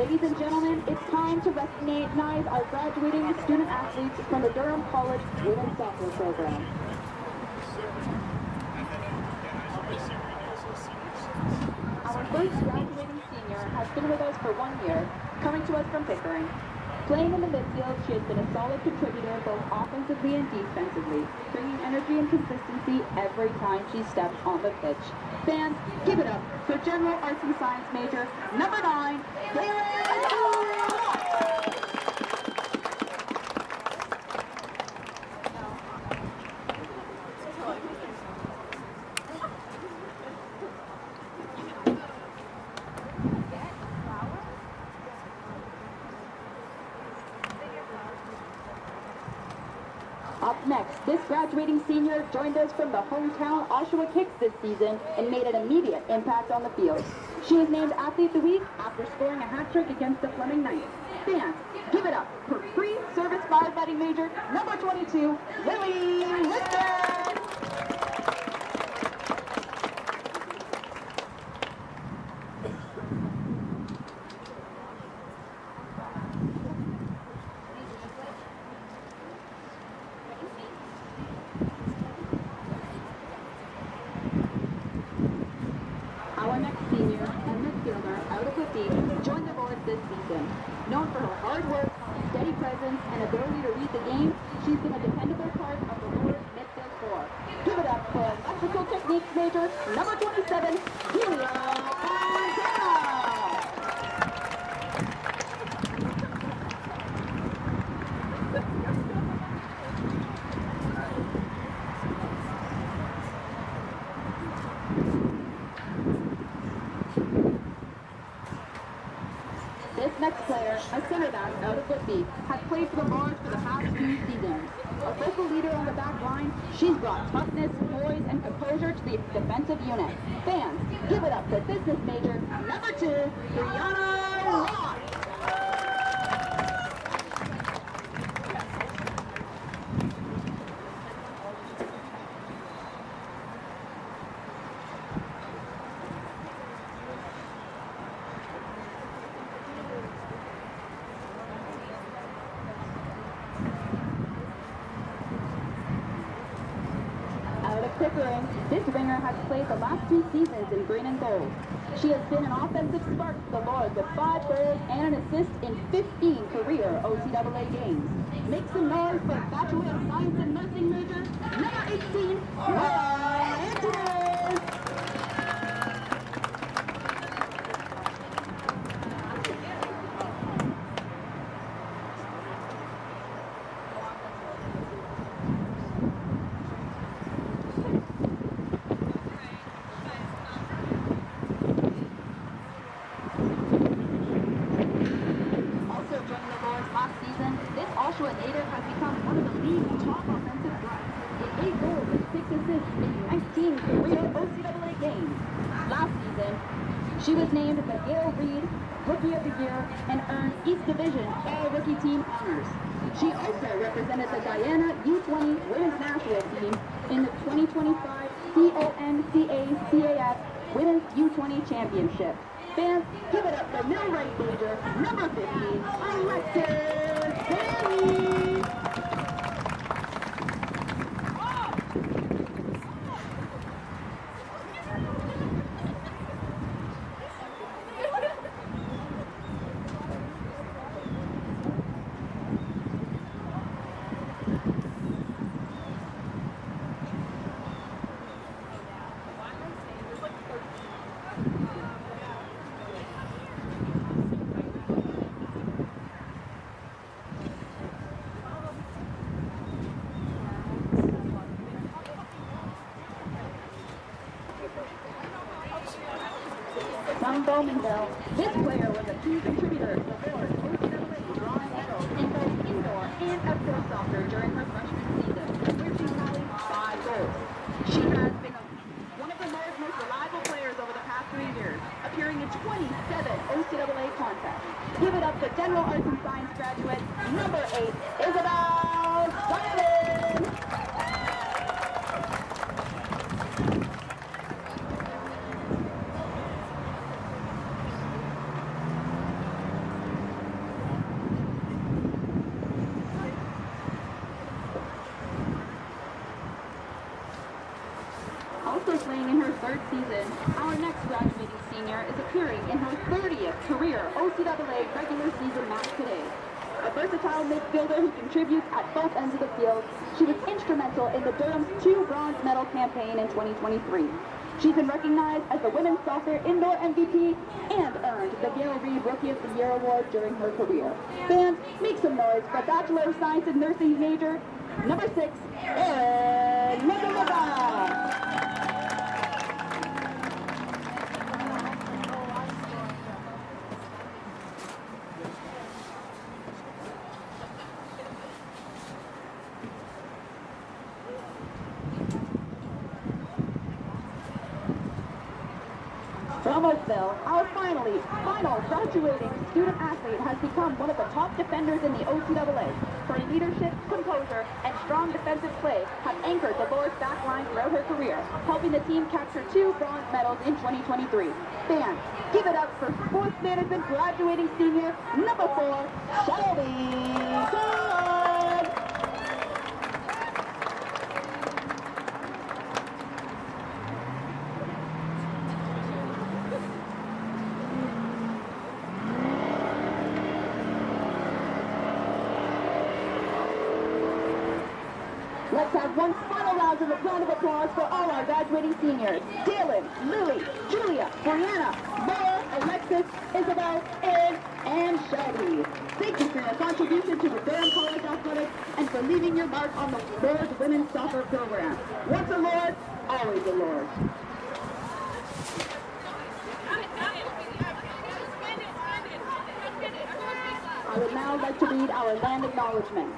Ladies and gentlemen, it's time to recognize our graduating student athletes from the Durham College Women's Soccer Program. Our first graduating senior has been with us for 1 year, coming to us from Pickering. Playing in the midfield, she has been a solid contributor both offensively and defensively, bringing energy and consistency every time she steps on the pitch. Fans, give it up for General Arts and Science major, number 9, Up next, this graduating senior joined us from the hometown Oshawa Kicks this season and made an immediate impact on the field. She was named Athlete of the Week after scoring a hat trick against the Fleming Knights. Fans, give it up for pre-service firefighting major, number 22, Lily Lister! Our next senior and midfielder out of Whitby joined the boards this season. Known for her hard work, steady presence, and ability to read the game, she's been a dependable part of the Lord's midfield core. Give it up for electrical techniques major, number 27, Julia Fontana! This next player, a center back out of Whitby, has played for the Lords for the past 2 seasons. A vocal leader on the back line, she's brought toughness, poise, and composure to the defensive unit. Fans, give it up for business major, number 2, Brianna Ross! Pickering, this winger has played the last 2 seasons in green and gold. She has been an offensive spark for the Lords with 5 goals and an assist in 15 career OCAA games. Make some noise for Bachelor of Science and Nursing major, number 18, Laura Angeles! Last season, this Oshawa native has become one of the league's top offensive threats, with 8 goals and 6 assists in 19 career OCAA games. Last season, she was named the Gail Reed Rookie of the Year and earned East Division All-Rookie Team honors. She also represented the Guyana U20 Women's National Team in the 2025 CONCACAF Women's U20 Championship. Fans, give it up for middle right major, number 15, Alexis Bailey! From Bowmanville, this player was a key contributor to the Lords OCAA drawing medals in both indoor and outdoor soccer during her freshman season, where she tallied 5 goals. She has been one of the Lords' most reliable players over the past 3 years, appearing in 27 OCAA contests. Give it up for General Arts and Science graduate, number 8, Isabel Sullivan! Wilson, our next graduating senior, is appearing in her 30th career OCAA regular season match today. A versatile midfielder who contributes at both ends of the field, she was instrumental in the Durham's 2 bronze medal campaign in 2023. She's been recognized as the Women's Soccer Indoor MVP and earned the Gail Reed Rookie of the Year award during her career. Fans, make some noise for Bachelor of Science in Nursing major, number 6, Erin Magamaba. From Oakville, our final graduating student athlete has become one of the top defenders in the OCAA. Her leadership, composure, and strong defensive play have anchored the Loyalist backline throughout her career, helping the team capture 2 bronze medals in 2023. Fans, give it up for sports management graduating senior number 4, Shelby Todd. Let's have one final round of a round of applause for all our graduating seniors. Dylan, Lily, Julia, Brianna, Laura, Alexis, Isabel, Erin, and Shelby. Thank you for your contribution to the Durham College Athletics and for leaving your mark on the Lord's Women's Soccer program. Once a Lord, always a Lord. I would now like to read our land acknowledgement.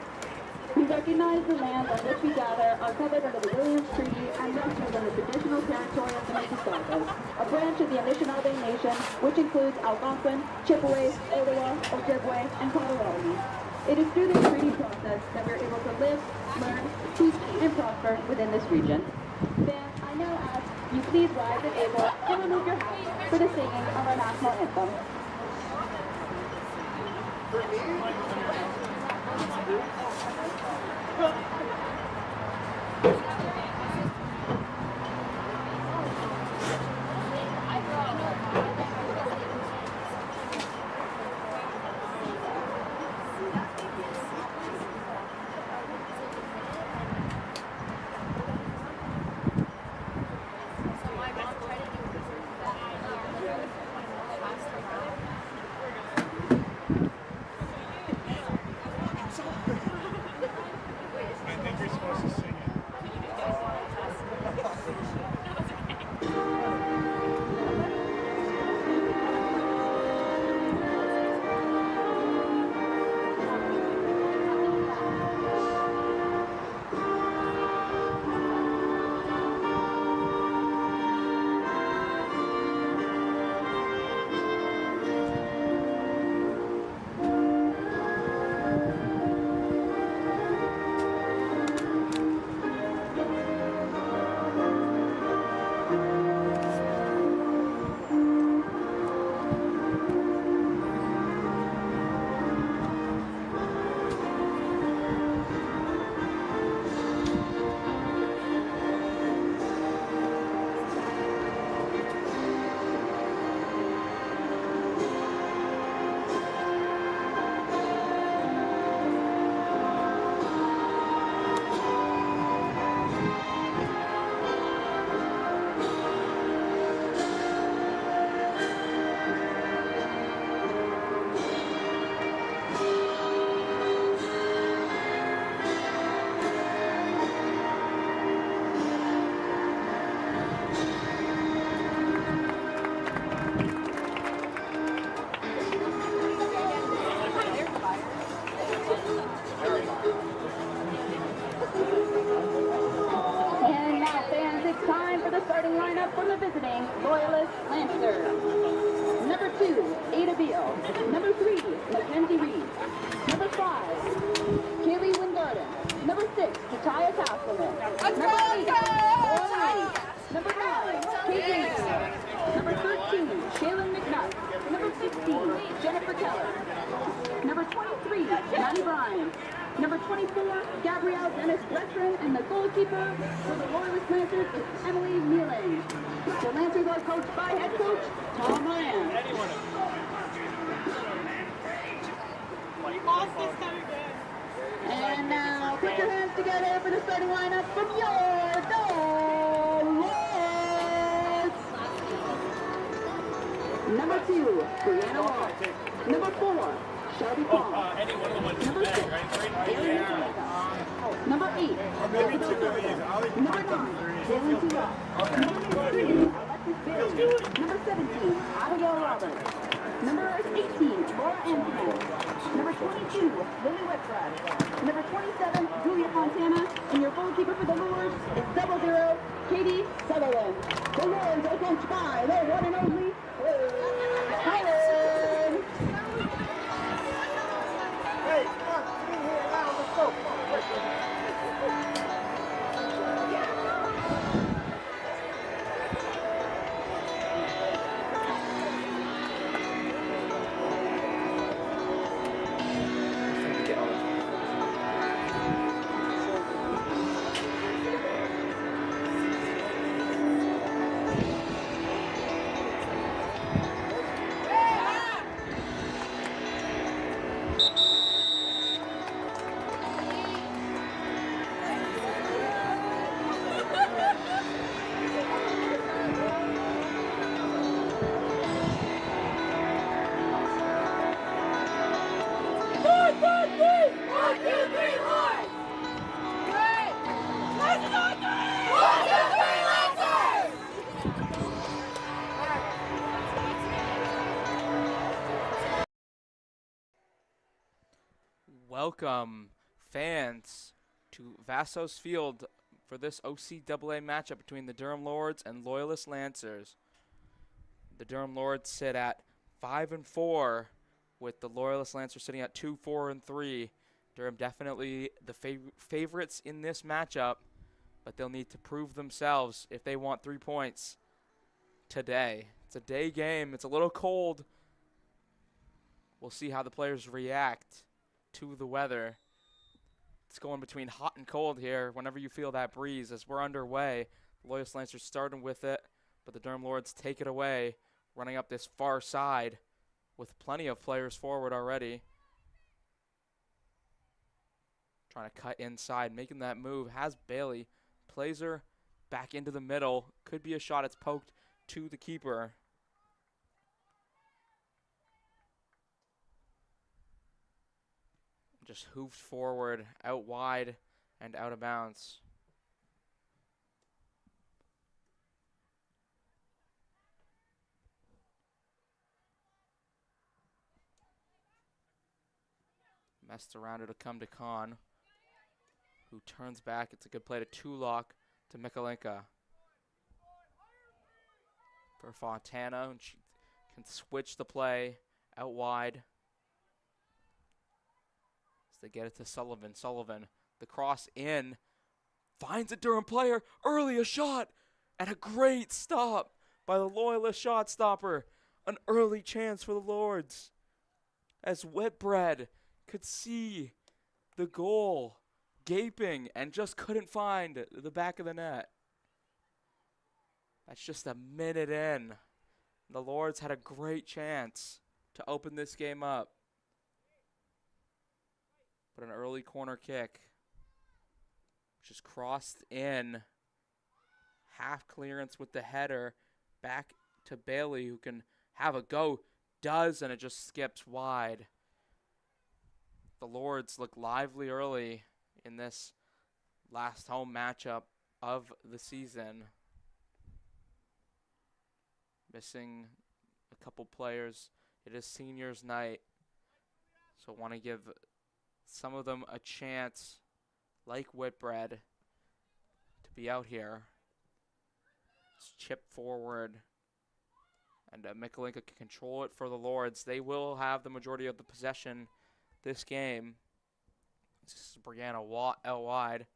We recognize the lands on which we gather are covered under the Williams Treaty and rested on the traditional territory of the Mississaugas, a branch of the Anishinaabe Nation, which includes Algonquin, Chippewa, Ottawa, Ojibwe, and Potawatomi. It is through this treaty process that we are able to live, learn, teach, and prosper within this region. Fans, I now ask you please rise and able and remove your hats for the singing of our national anthem. starting lineup from the visiting Loyalist Lancers. Number 2, Ada Beal. Number 3, Mackenzie Reed. Number 5, Kaylee Wingarden. Number 6, Jataya Castleman. Number 9, Kate Danger. Number 13, Shaylin McNutt. Number 15, Jennifer Keller. Number 23, Maddie Bryan. Number 24, Gabrielle Dennis Brettron, and the goalkeeper for the Loyalist Lancers is Emily Mealing. The Lancers are coached by head coach Tom Rand. And now, put your hands together for the starting lineup from your Loyalists. Number 2, Brianna Wall. Number 4, Shelby Paul. Number 6, Bailey Nicoleta. Number 8, Isabel Durham. Number 9, Jalen Tua. Number 3, Alexis Bailey. Number 17, Abigail Roberts. Number 18, Laura Anthony. Number 22, Lily Whitbrad. Number 27, Julia Fontana. And your goalkeeper for the Lords is 00, Katie Sutherland. The Lords are coached by the one and only Helen. Hey, come on, get in here now, let's go. Welcome, fans, to Vassos Field for this OCAA matchup between the Durham Lords and Loyalist Lancers. The Durham Lords sit at 5-4, with the Loyalist Lancers sitting at 2-4-3. Durham definitely the favorites in this matchup, but they'll need to prove themselves if they want 3 points today. It's a day game. It's a little cold. We'll see how the players react to the weather. It's going between hot and cold here whenever you feel that breeze as we're underway. The Loyalist Lancers starting with it, but the Durham Lords take it away, running up this far side with plenty of players forward already. Trying to cut inside, making that move, has Bailey. Plays her back into the middle. Could be a shot, it's poked to the keeper. Just hoofed forward, out wide, and out of bounds. Messed around, it'll come to Khan, who turns back. It's a good play to Tulok to Mikalenka. For Fontana, and she can switch the play out wide. They get it to Sullivan. Sullivan, the cross in, finds a Durham player. Early a shot, and a great stop by the Loyalist shot stopper. An early chance for the Lords, as Whitbread could see the goal gaping and just couldn't find the back of the net. That's just a minute in. The Lords had a great chance to open this game up. But an early corner kick, which is crossed in, half clearance with the header, back to Bailey, who can have a go, does, and it just skips wide. The Lords look lively early in this last home matchup of the season. Missing a couple players. It is seniors night, so want to give some of them a chance, like Whitbread, to be out here. It's chip forward, and Mikalenka can control it for the Lords. They will have the majority of the possession this game. This is Brianna out wide,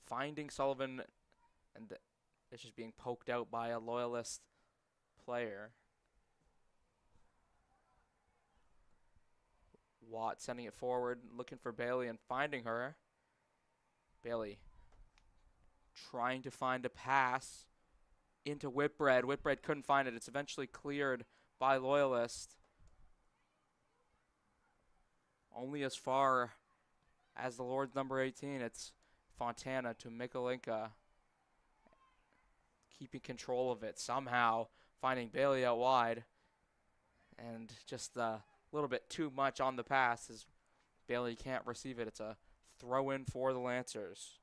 finding Sullivan, and it's just being poked out by a Loyalist player. Watt sending it forward, looking for Bailey and finding her. Bailey trying to find a pass into Whitbread. Whitbread couldn't find it. It's eventually cleared by Loyalist. Only as far as the Lord's number 18. It's Fontana to Mikolinka. Keeping control of it. Somehow finding Bailey out wide. And just a little bit too much on the pass as Bailey can't receive it. It's a throw in for the Lancers.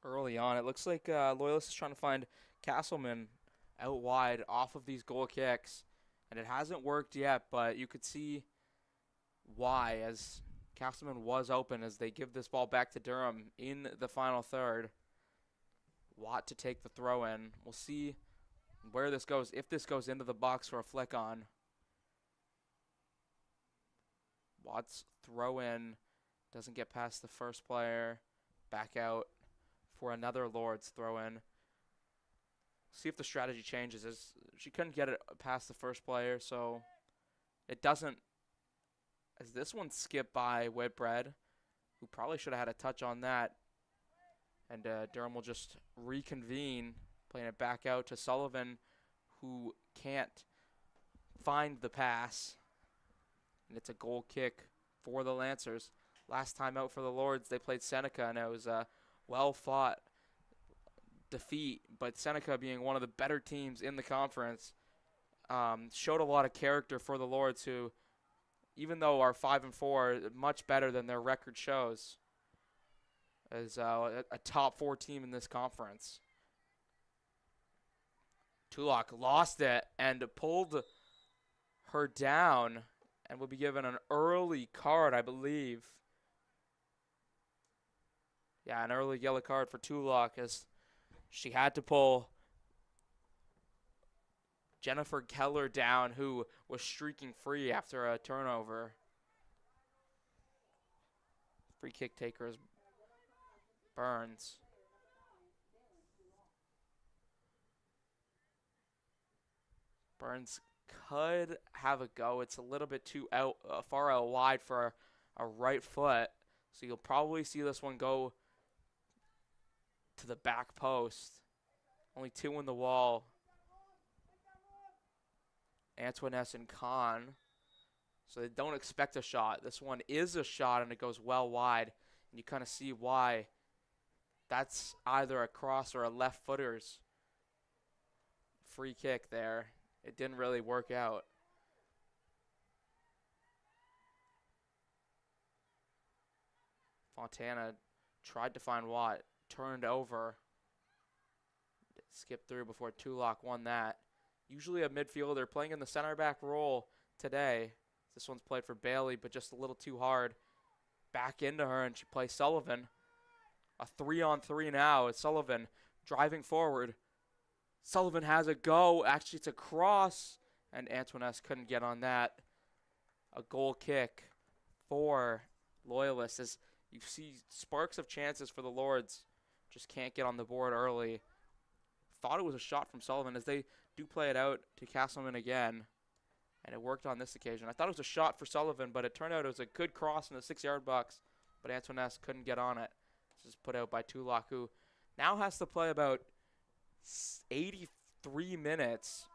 Early on, it looks like Loyalist is trying to find Castleman out wide off of these goal kicks. And it hasn't worked yet, but you could see why, as Castleman was open as they give this ball back to Durham in the final third. Watt to take the throw in. We'll see where this goes, if this goes into the box for a flick on. Watt's throw in doesn't get past the first player. Back out for another Lord's throw in. See if the strategy changes. As she couldn't get it past the first player, so it doesn't. As this one skipped by Whitbread, who probably should have had a touch on that. And Durham will just reconvene, playing it back out to Sullivan, who can't find the pass. And it's a goal kick for the Lancers. Last time out for the Lords, they played Seneca, and it was a well-fought defeat. But Seneca, being one of the better teams in the conference, showed a lot of character for the Lords, who, even though are 5-4, much better than their record shows, as a top 4 team in this conference. Tulloch lost it and pulled her down and will be given an early card, I believe. Yeah, an early yellow card for Tulloch, as she had to pull Jennifer Keller down, who was streaking free after a turnover. Free kick taker is Burns. Burns could have a go. It's a little bit too far out wide for a right foot. So you'll probably see this one go to the back post. Only 2 in the wall. Antoinette and Khan. So they don't expect a shot. This one is a shot, and it goes well wide. And you kind of see why. That's either a cross or a left footer's free kick there. It didn't really work out. Fontana tried to find Watt, turned over, skipped through before Tulloch won that. Usually a midfielder playing in the center back role today. This one's played for Bailey, but just a little too hard. Back into her, and she plays Sullivan. A 3-on-3 now. It's Sullivan driving forward. Sullivan has a go. Actually, it's a cross, and Antoinette couldn't get on that. A goal kick for Loyalists, as you see sparks of chances for the Lords. Just can't get on the board early. Thought it was a shot from Sullivan, as they do play it out to Castleman again. And it worked on this occasion. I thought it was a shot for Sullivan, but it turned out it was a good cross in the 6-yard box. But Antoinette couldn't get on it. This is put out by Tulloch, who now has to play about 83 minutes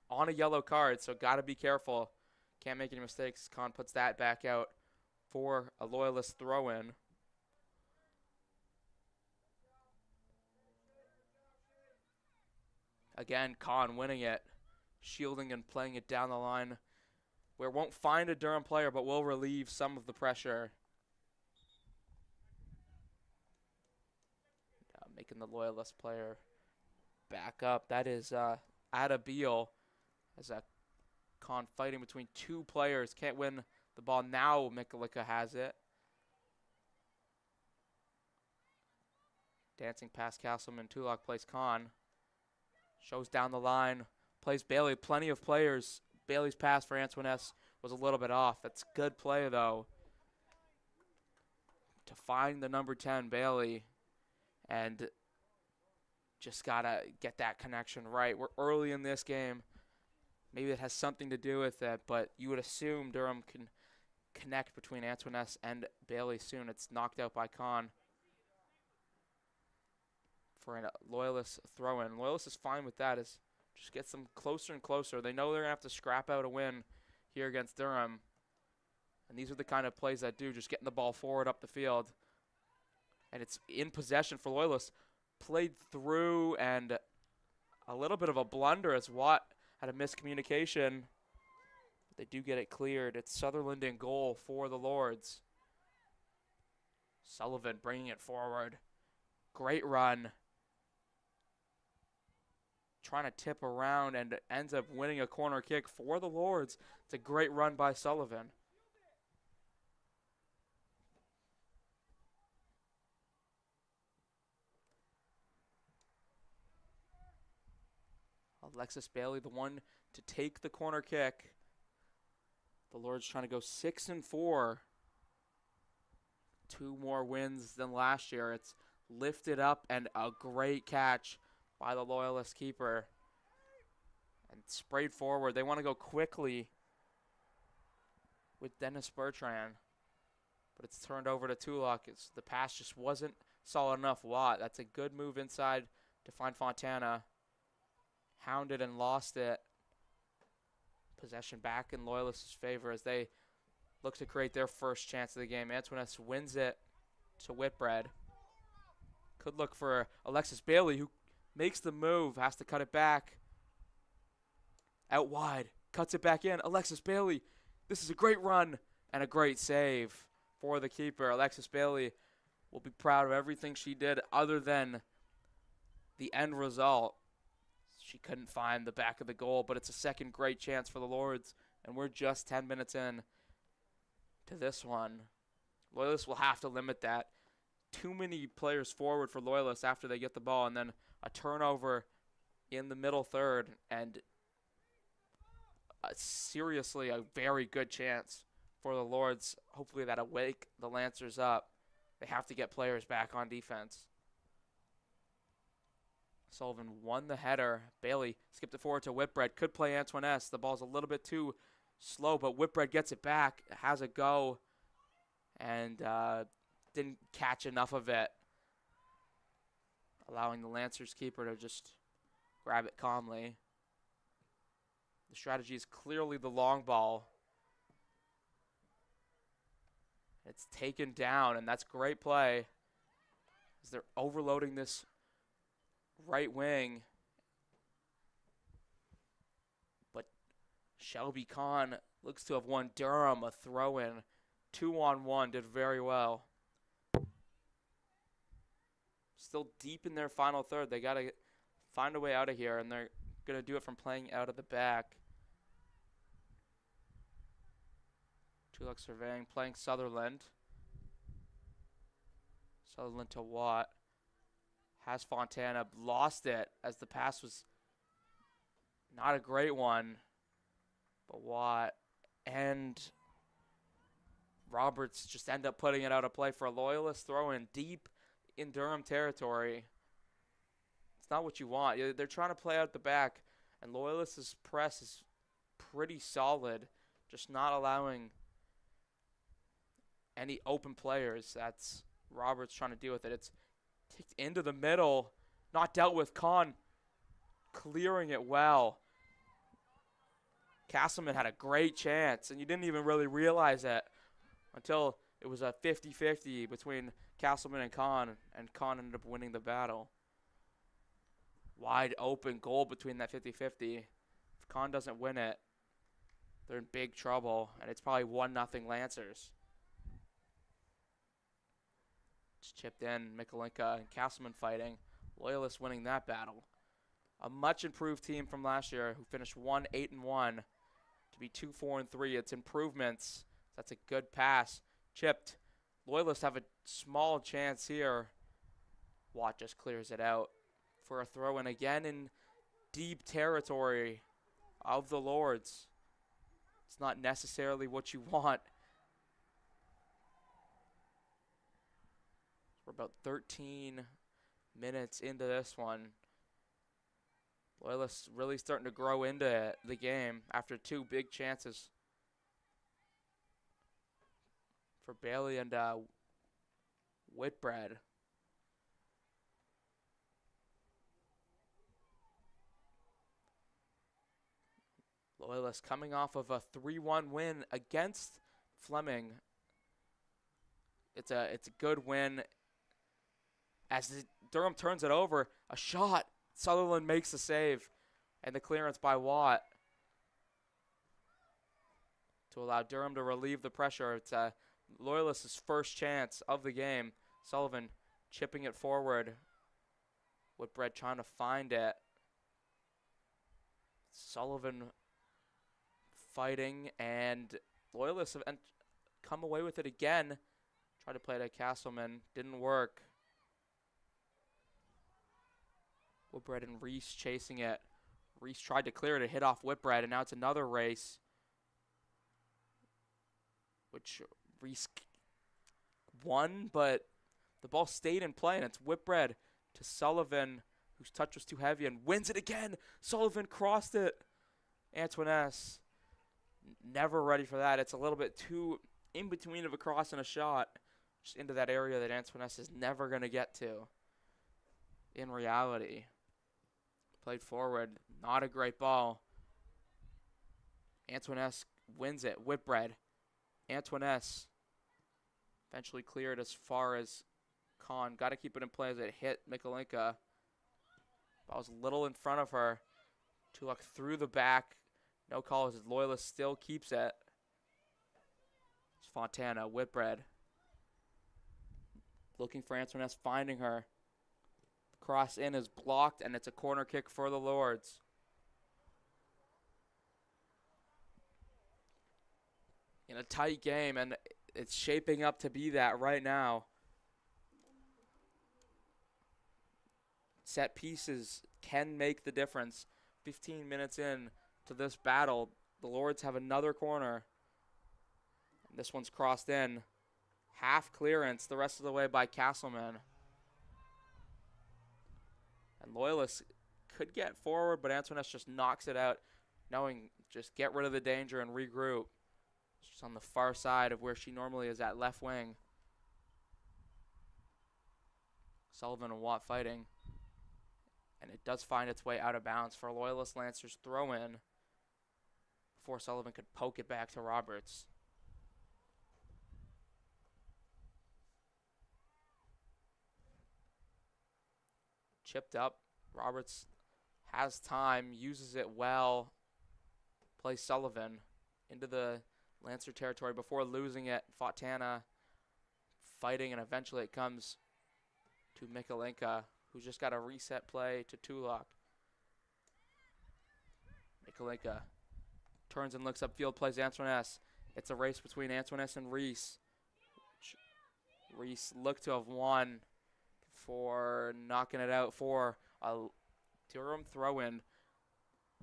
on a yellow card. So got to be careful. Can't make any mistakes. Khan puts that back out for a Loyalist throw-in. Again, Khan winning it, shielding and playing it down the line, where it won't find a Durham player, but will relieve some of the pressure. Making the Loyalist player back up. That is Ada Beal, as a Khan fighting between 2 players. Can't win the ball. Now Mikolinka has it. Dancing past Castleman. Tulloch plays Khan. Shows down the line. Plays Bailey. Plenty of players. Bailey's pass for Antoinette was a little bit off. That's good play, though, to find the number 10, Bailey. And just got to get that connection right. We're early in this game. Maybe it has something to do with it, but you would assume Durham can connect between Antoinette and Bailey soon. It's knocked out by Kahn for a Loyalist throw-in. Loyalist is fine with that. It just gets them closer and closer. They know they're going to have to scrap out a win here against Durham. And these are the kind of plays that do, just getting the ball forward up the field. And it's in possession for Loyalist. Played through, and a little bit of a blunder as Watt had a miscommunication. They do get it cleared. It's Sutherland in goal for the Lords. Sullivan bringing it forward. Great run. Trying to tip around and ends up winning a corner kick for the Lords. It's a great run by Sullivan. Alexis Bailey, the one to take the corner kick. The Lords trying to go 6-4. 2 more wins than last year. It's lifted up and a great catch by the Loyalist keeper. And sprayed forward. They want to go quickly with Dennis Bertrand. But it's turned over to Tulloch. The pass just wasn't solid enough. Watt, that's a good move inside to find Fontana. Hounded and lost it. Possession back in Loyalist's favor as they look to create their first chance of the game. Antoinette wins it to Whitbread. Could look for Alexis Bailey, who makes the move, has to cut it back. Out wide, cuts it back in. Alexis Bailey, this is a great run and a great save for the keeper. Alexis Bailey will be proud of everything she did other than the end result. She couldn't find the back of the goal, but it's a second great chance for the Lords, and we're just 10 minutes in to this one. Loyalists will have to limit that. Too many players forward for Loyalists after they get the ball, and then a turnover in the middle third, and seriously a very good chance for the Lords. Hopefully that'll wake the Lancers up. They have to get players back on defense. Sullivan won the header. Bailey skipped it forward to Whitbread. Could play Antoinette. The ball's a little bit too slow, but Whitbread gets it back, has a go, and didn't catch enough of it, allowing the Lancers keeper to just grab it calmly. The strategy is clearly the long ball. It's taken down, and that's great play as they're overloading this right wing. But Shelby Kahn looks to have won Durham a throw-in. 2-on-1, did very well. Still deep in their final third. They got to find a way out of here, and they're going to do it from playing out of the back. Tulloch surveying, playing Sutherland. Sutherland to Watt. Has Fontana, lost it as the pass was not a great one. But Watt and Roberts just end up putting it out of play for a Loyalist throw-in deep in Durham territory. It's not what you want. They're trying to play out the back, and Loyalist's press is pretty solid, just not allowing any open players. That's Roberts trying to deal with it. It's kicked into the middle, not dealt with. Kahn clearing it well. Castleman had a great chance, and you didn't even really realize it until it was a 50-50 between Castleman and Kahn ended up winning the battle. Wide open goal between that 50-50. If Kahn doesn't win it, they're in big trouble, and it's probably 1-0 Lancers. It's chipped in, Mikulinka and Castleman fighting. Loyalists winning that battle. A much improved team from last year who finished 1-8-1 to be 2-4-3. It's improvements. That's a good pass. Chipped. Loyalists have a small chance here. Watt just clears it out for a throw-in again in deep territory of the Lords. It's not necessarily what you want. We're about 13 minutes into this one. Loyalists really starting to grow into the game after 2 big chances for Bailey and Whitbread. Loyalists coming off of a 3-1 win against Fleming. It's a good win. As Durham turns it over, a shot. Sutherland makes the save, and the clearance by Watt to allow Durham to relieve the pressure. It's Loyalist's first chance of the game. Sullivan chipping it forward. Whitbread trying to find it. Sullivan fighting, and Loyalists have come away with it again. Tried to play it at Castleman, didn't work. Whitbread and Reese chasing it. Reese tried to clear it, it hit off Whitbread, and now it's another race, which Reese won, but the ball stayed in play, and it's Whitbread to Sullivan, whose touch was too heavy, and wins it again. Sullivan crossed it. Antoinette never ready for that. It's a little bit too in between of a cross and a shot, just into that area that Antoinette is never going to get to in reality. Played forward, not a great ball. Antoinette wins it. Whitbread, Antoinette eventually cleared as far as Kahn. Got to keep it in play as it hit Mikolenka. Ball's a little in front of her. Tulak through the back. No call as Loyalist still keeps it. It's Fontana, Whitbread. Looking for Antoinette, finding her. Cross in is blocked, and it's a corner kick for the Lords. In a tight game, and it's shaping up to be that right now. Set pieces can make the difference. 15 minutes in to this battle, the Lords have another corner. And this one's crossed in. Half clearance the rest of the way by Castleman. And Loyalists could get forward, but Antoinette just knocks it out, knowing just get rid of the danger and regroup. She's on the far side of where she normally is at left wing. Sullivan and Watt fighting. And it does find its way out of bounds for Loyalist Lancers throw in before Sullivan could poke it back to Roberts. Chipped up. Roberts has time, uses it well. Plays Sullivan into the Lancer territory before losing it. Fontana fighting, and eventually it comes to Mikolenka, who's just got a reset play to Tulak. Mikolenka turns and looks upfield, plays Antoinette. It's a race between Antoinette and Reese. Reese looked to have won for knocking it out for a Durham throw-in.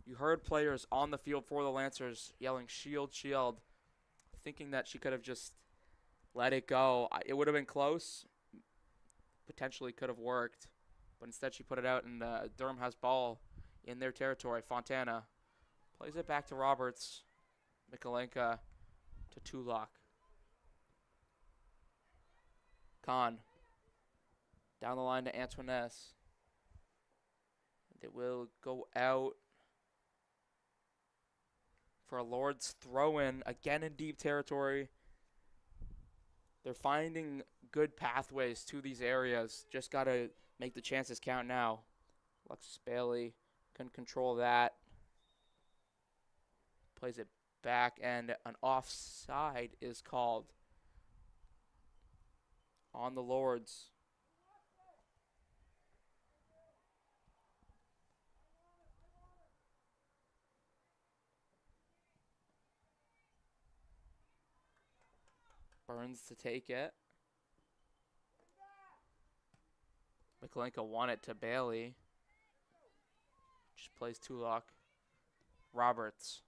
You heard players on the field for the Lancers yelling, "Shield, shield," thinking that she could have just let it go. It would have been close. Potentially could have worked. But instead she put it out, and Durham has ball in their territory. Fontana plays it back to Roberts. Mikolenka to Tulak. Kahn down the line to Antoinette. They will go out for a Lord's throw-in, again in deep territory. They're finding good pathways to these areas. Just got to make the chances count now. Alexis Bailey can control that. Plays it back, and an offside is called on the Lords. Burns to take it. Mikolenka won it to Bailey. Just plays Tulak. Roberts.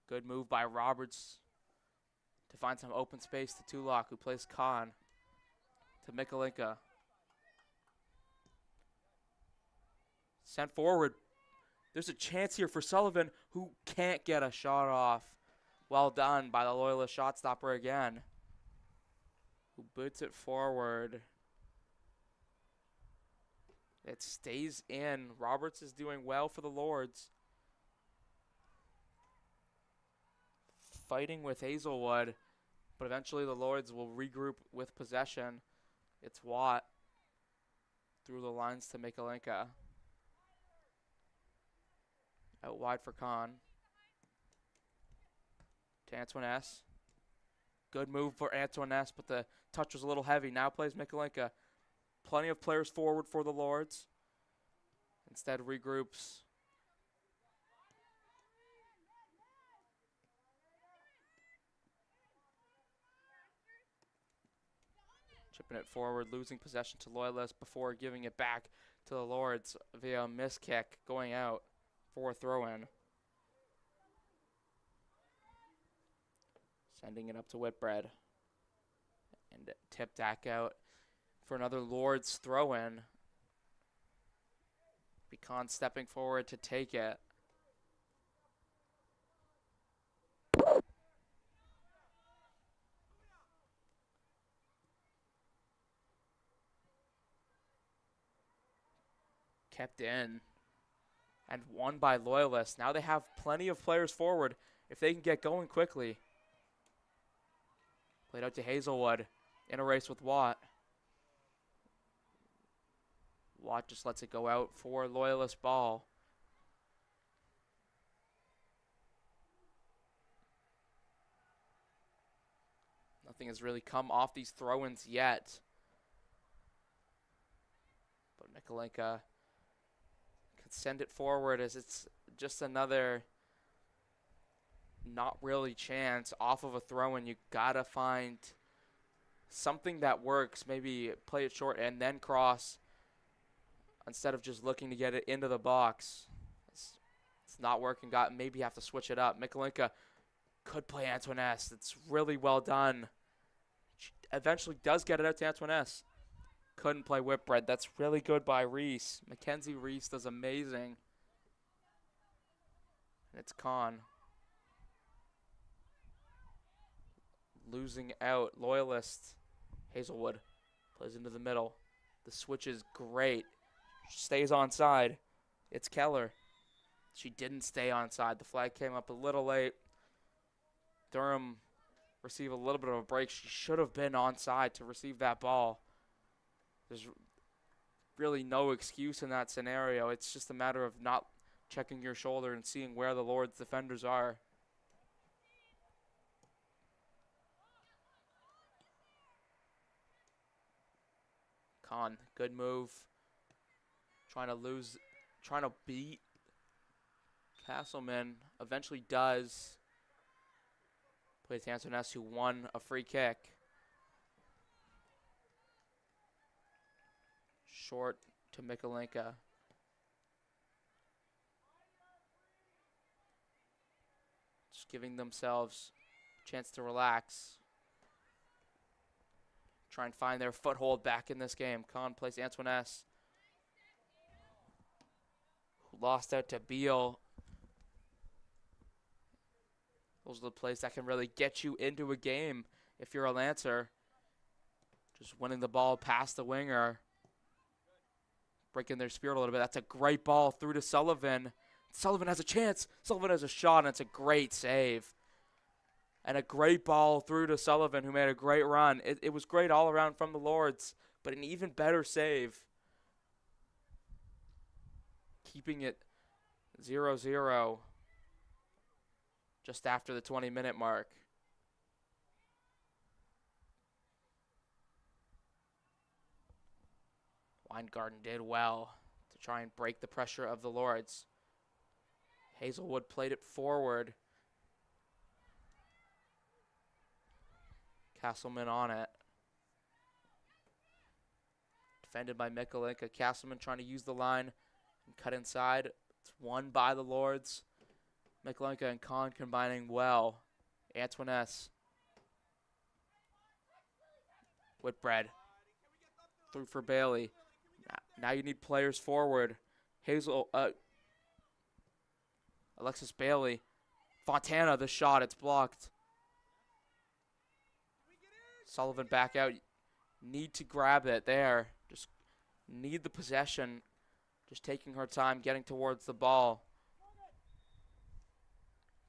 Good move by Roberts to find some open space to Tulak, who plays Kahn to Mikolenka. Sent forward. There's a chance here for Sullivan, who can't get a shot off. Well done by the Loyalist shot stopper again. Who boots it forward. It stays in. Roberts is doing well for the Lords. Fighting with Hazelwood, but eventually the Lords will regroup with possession. It's Watt through the lines to Mikalenka. Out wide for Kahn. To Antoinette. Good move for Antoinette, but the touch was a little heavy. Now plays Mikalenka. Plenty of players forward for the Lords. Instead regroups. Chipping it forward, losing possession to Loyalist before giving it back to the Lords via a miss kick going out for a throw-in. Sending it up to Whitbread. And tip back out for another Lords throw-in. Beacon stepping forward to take it. Kept in. And won by Loyalists. Now they have plenty of players forward if they can get going quickly. Played out to Hazelwood in a race with Watt. Watt just lets it go out for Loyalist ball. Nothing has really come off these throw-ins yet. But Mikalenka can send it forward as it's just another not really chance off of a throw-in. You gotta find something that works. Maybe play it short and then cross instead of just looking to get it into the box. It's not working. Maybe have to switch it up. Mikalenka could play Antoinette. It's really well done. She eventually does get it out to Antoinette. Couldn't play Whitbread. That's really good by Reese. Mackenzie Reese does amazing. And it's Kahn. Losing out. Loyalist. Hazelwood plays into the middle. The switch is great. Stays onside. It's Keller. She didn't stay onside. The flag came up a little late. Durham received a little bit of a break. She should have been onside to receive that ball. There's really no excuse in that scenario. It's just a matter of not checking your shoulder and seeing where the Lord's defenders are. Kahn, good move. Trying to beat Castleman. Eventually does. Plays Antoinette, who won a free kick. Short to Mikalenka. Just giving themselves a chance to relax. Try and find their foothold back in this game. Kahn plays Antoinette. Who lost out to Beal. Those are the plays that can really get you into a game if you're a Lancer. Just winning the ball past the winger. Breaking their spirit a little bit. That's a great ball through to Sullivan. Sullivan has a chance. Sullivan has a shot, and it's a great save. And a great ball through to Sullivan, who made a great run. It was great all around from the Lords, but an even better save. Keeping it 0-0 just after the 20-minute mark. Weingarten did well to try and break the pressure of the Lords. Hazelwood played it forward. Castleman on it. Defended by Mikalenka. Castleman trying to use the line and cut inside. It's won by the Lords. Mikalenka and Kahn combining well. Antoinette. Whitbread. Through for Bailey. Now you need players forward. Alexis Bailey. Fontana, the shot, it's blocked. Sullivan back out. Need to grab it there. Just need the possession. Just taking her time getting towards the ball.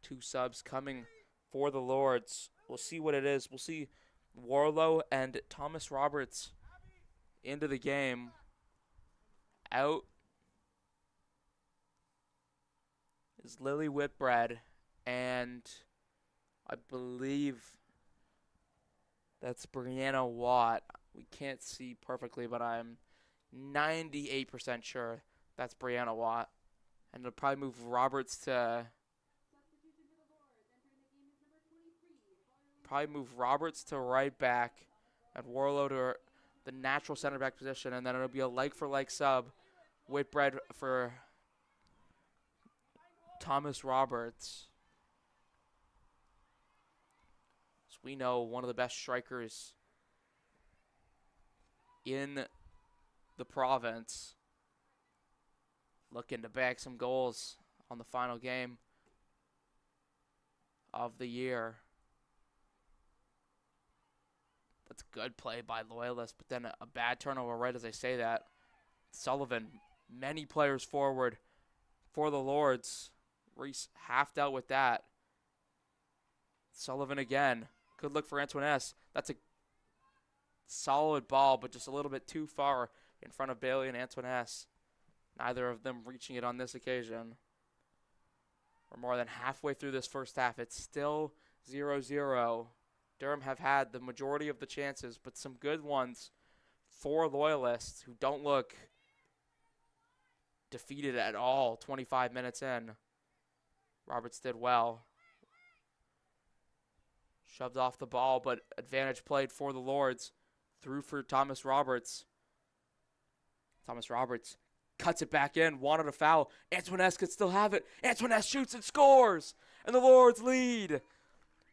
2 subs coming for the Lords. We'll see what it is. We'll see Warlow and Thomas Roberts into the game. Out is Lily Whitbread, and I believe that's Brianna Watt. We can't see perfectly, but I'm 98% sure that's Brianna Watt. And it'll probably move Roberts to right back and Warlow to the natural center back position, and then it'll be a like-for-like sub. Whitbread for Thomas Roberts. So we know one of the best strikers in the province, looking to bag some goals on the final game of the year. That's good play by Loyalist, but then a bad turnover right as I say that. Sullivan, many players forward for the Lords. Reese halved out with that. Sullivan again. Good look for Antoinette. That's a solid ball, but just a little bit too far in front of Bailey and Antoinette. Neither of them reaching it on this occasion. We're more than halfway through this first half. It's still 0-0. Durham have had the majority of the chances, but some good ones for Loyalists who don't look defeated at all 25 minutes in. Roberts did well. Shoved off the ball, but advantage played for the Lords. Through for Thomas Roberts. Thomas Roberts cuts it back in, wanted a foul. Antoinette could still have it. Antoinette shoots and scores, and the Lords lead.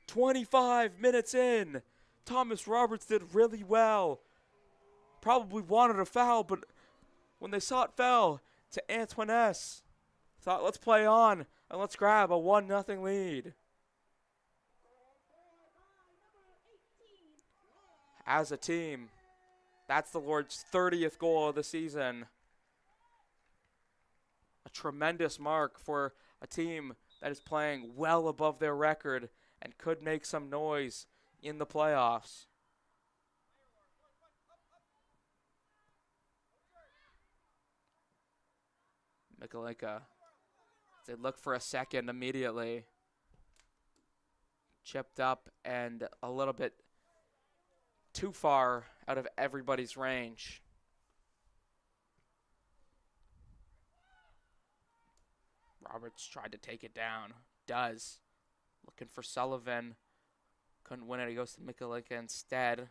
25 minutes in. Thomas Roberts did really well. Probably wanted a foul, but when they saw it fell to Antoinette, thought let's play on and let's grab a 1-0 lead. As a team, that's the Lords' 30th goal of the season. A tremendous mark for a team that is playing well above their record and could make some noise in the playoffs. Mikalenka, they look for a second immediately. Chipped up and a little bit too far out of everybody's range. Roberts tried to take it down. Does. Looking for Sullivan. Couldn't win it. He goes to Mikalenka instead.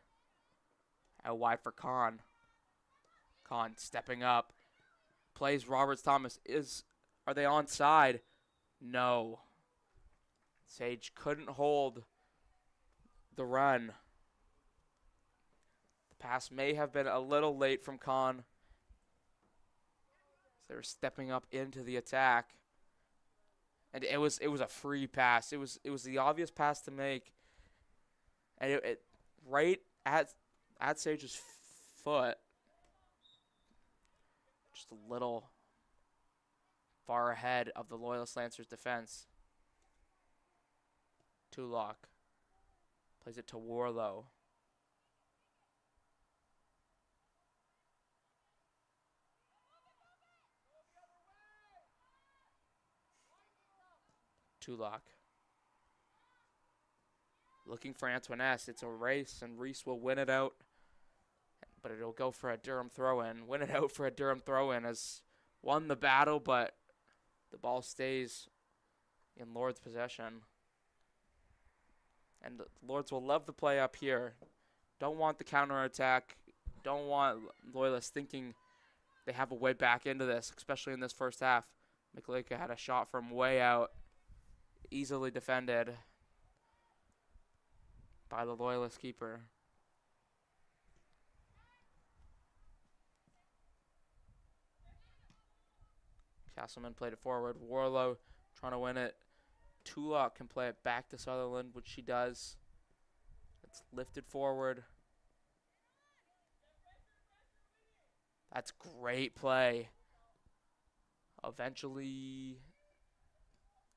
Out wide for Khan. Khan stepping up. Plays Roberts Thomas. Are they onside? No. Sage couldn't hold the run. Pass may have been a little late from Khan. They're stepping up into the attack. And it was a free pass. It was the obvious pass to make. And it right at Sage's foot. Just a little far ahead of the Loyalist Lancers defense. Tulloch plays it to Warlow. Tulloch. Looking for Antoinette. It's a race, and Reese will win it out. But it'll go for a Durham throw-in. Win it out for a Durham throw-in. Has won the battle, but the ball stays in Lord's possession. And the Lords will love the play up here. Don't want the counterattack. Don't want Loyalists thinking they have a way back into this, especially in this first half. Mikalenka had a shot from way out. Easily defended by the Loyalist keeper. Castleman played it forward. Warlow trying to win it. Tulloch can play it back to Sutherland, which she does. It's lifted forward. That's great play. Eventually,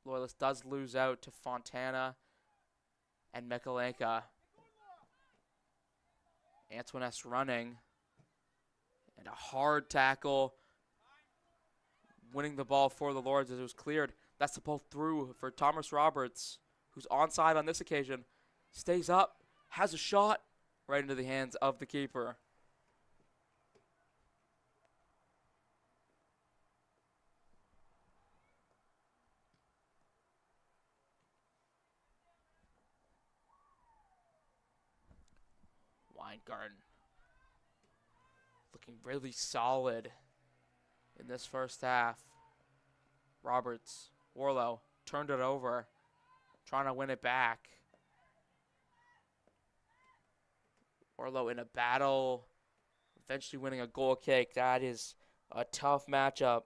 Loyalist does lose out to Fontana and Mikalenka. Antoinette's running. And a hard tackle. Winning the ball for the Lords as it was cleared. That's the ball through for Thomas Roberts, who's onside on this occasion. Stays up, has a shot right into the hands of the keeper. Weingarten looking really solid in this first half. Roberts, Warlow turned it over, trying to win it back. Warlow in a battle, eventually winning a goal kick. That is a tough matchup.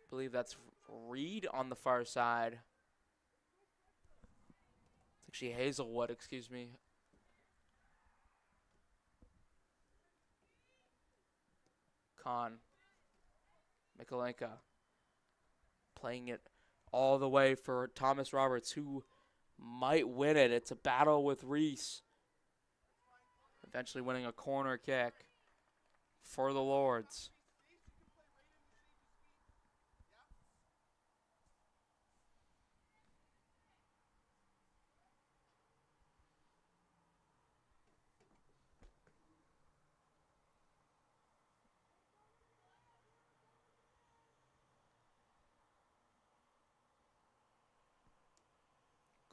I believe that's Reed on the far side. It's actually Hazelwood, excuse me. Khan. Mikalenka. Playing it all the way for Thomas Roberts, who might win it. It's a battle with Reese. Eventually winning a corner kick for the Lords.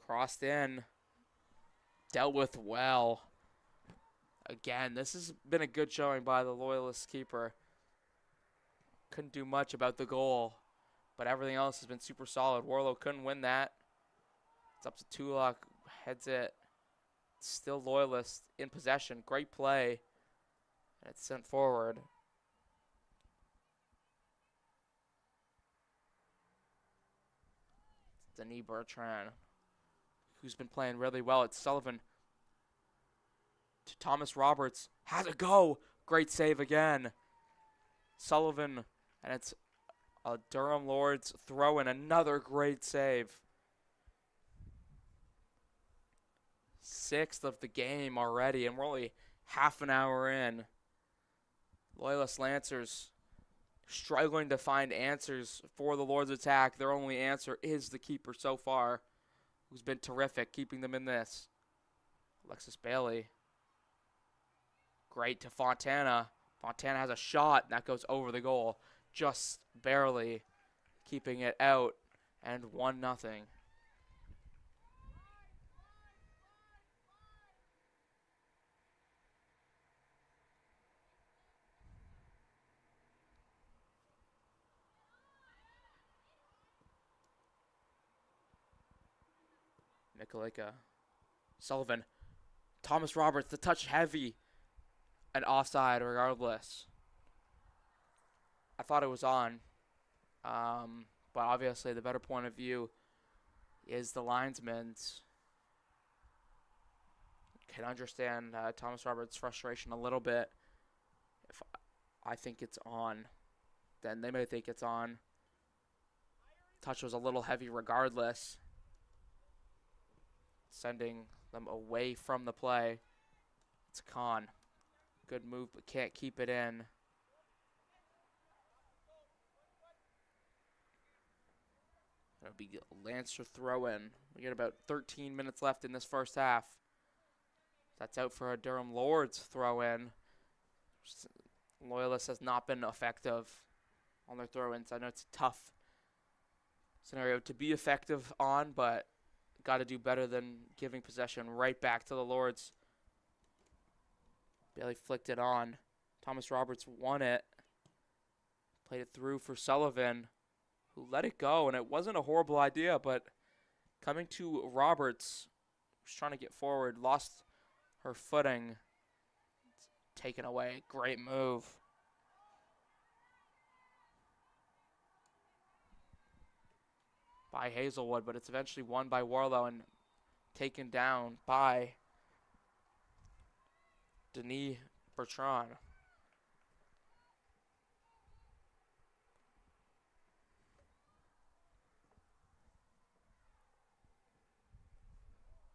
Crossed in. Dealt with well. Again, this has been a good showing by the Loyalist keeper. Couldn't do much about the goal, but everything else has been super solid. Warlow couldn't win that. It's up to Tulloch. Heads it. Still Loyalist in possession. Great play. And it's sent forward. Denis Bertrand, who's been playing really well. It's Sullivan to Thomas Roberts. Has a go. Great save again. Sullivan, and it's a Durham Lords throw in. Another great save. 6th of the game already, and we're only half an hour in. Loyalist Lancers struggling to find answers for the Lords' attack. Their only answer is the keeper so far, who's been terrific keeping them in this. Alexis Bailey. Great to Fontana. Fontana has a shot, and that goes over the goal. Just barely keeping it out, and 1-0. Mikalenka. Sullivan. Thomas Roberts, the touch heavy. And offside regardless. I thought it was on. But obviously the better point of view is the linesman's. Can understand Thomas Roberts' frustration a little bit. If I think it's on, then they may think it's on. Touch was a little heavy regardless. Sending them away from the play. It's Khan. Good move, but can't keep it in. It'll be Lancer throw in. We get about 13 minutes left in this first half. That's out for a Durham Lords throw in. Loyalist has not been effective on their throw ins. I know it's a tough scenario to be effective on, but got to do better than giving possession right back to the Lords. Bailey flicked it on. Thomas Roberts won it. Played it through for Sullivan, who let it go, and it wasn't a horrible idea, but coming to Roberts, was trying to get forward, lost her footing. It's taken away. Great move. by Hazelwood, but it's eventually won by Warlow and taken down by Denis Bertrand.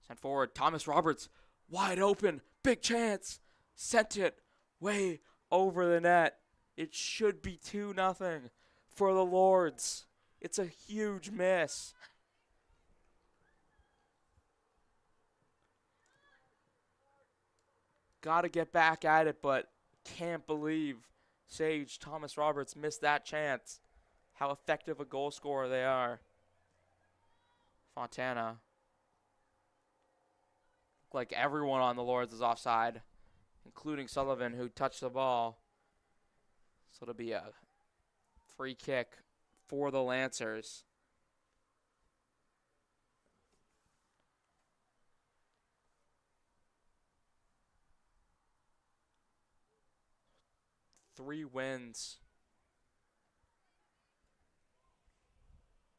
Sent forward, Thomas Roberts, wide open, big chance, sent it way over the net. It should be 2-0 for the Lords. It's a huge miss. Got to get back at it, but can't believe Sage Thomas Roberts missed that chance. How effective a goal scorer they are. Fontana. Like everyone on the Lords is offside, including Sullivan, who touched the ball. So it'll be a free kick for the Lancers. Three wins.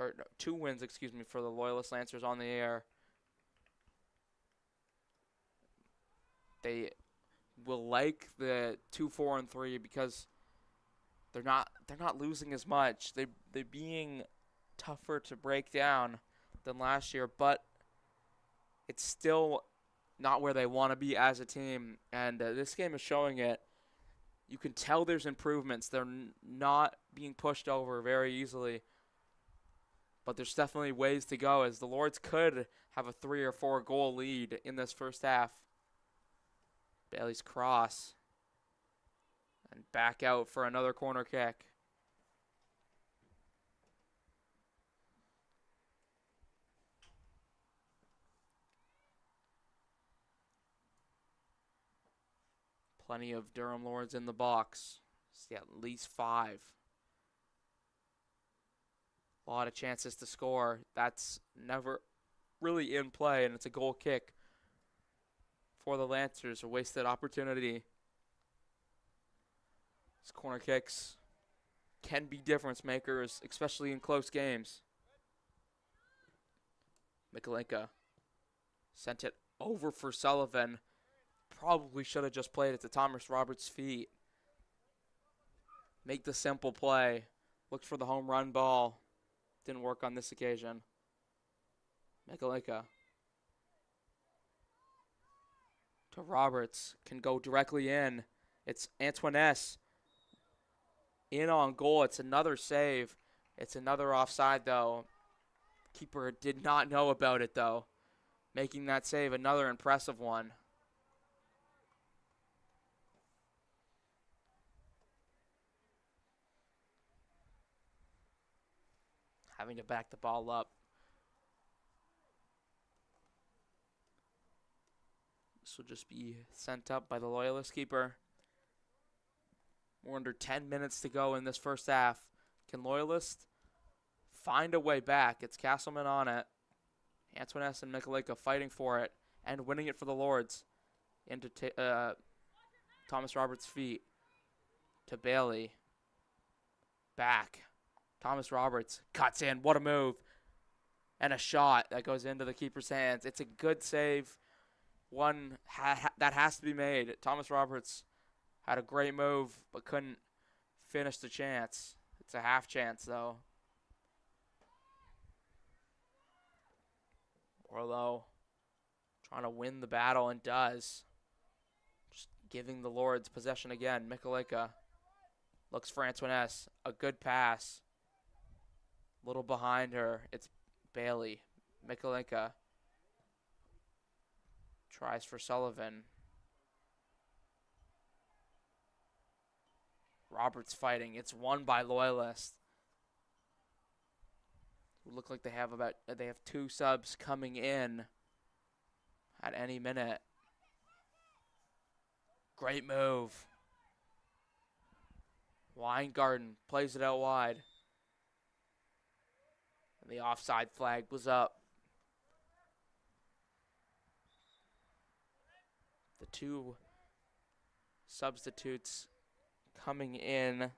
Or no, 2 wins, excuse me, for the Loyalist Lancers on the air. They will like the 2-4-3 because they're not losing as much. They're being tougher to break down than last year, but it's still not where they want to be as a team. And this game is showing it. You can tell there's improvements. They're not being pushed over very easily. But there's definitely ways to go, as the Lords could have a 3 or 4 goal lead in this first half. Bailey's cross. And back out for another corner kick. Plenty of Durham Lords in the box. See at least 5. A lot of chances to score. That's never really in play, and it's a goal kick for the Lancers. A wasted opportunity. These corner kicks can be difference makers, especially in close games. Mikolenka sent it over for Sullivan. Probably should have just played it to Thomas Roberts' feet. Make the simple play. Looked for the home run ball. Didn't work on this occasion. Mikolenka to Roberts. Can go directly in. It's Antoinette in on goal. It's another save. It's another offside, though. Keeper did not know about it, though. Making that save, another impressive one. Having to back the ball up. This will just be sent up by the Loyalist keeper. We're under 10 minutes to go in this first half. Can Loyalist find a way back? It's Castleman on it. Antoinette and Mikolenka fighting for it and winning it for the Lords. Into Thomas Roberts' feet. To Bailey. Back. Thomas Roberts cuts in. What a move. And a shot that goes into the keeper's hands. It's a good save. One that has to be made. Thomas Roberts had a great move, but couldn't finish the chance. It's a half chance, though. Orlo trying to win the battle and does. Just giving the Lords possession again. Mikolenka looks for Antoinette. A good pass. A little behind her. It's Bailey. Mikolenka tries for Sullivan. Roberts fighting. It's won by Loyalist. Look like they have 2 subs coming in at any minute. Great move. Weingarten plays it out wide. And the offside flag was up. The 2 substitutes coming in.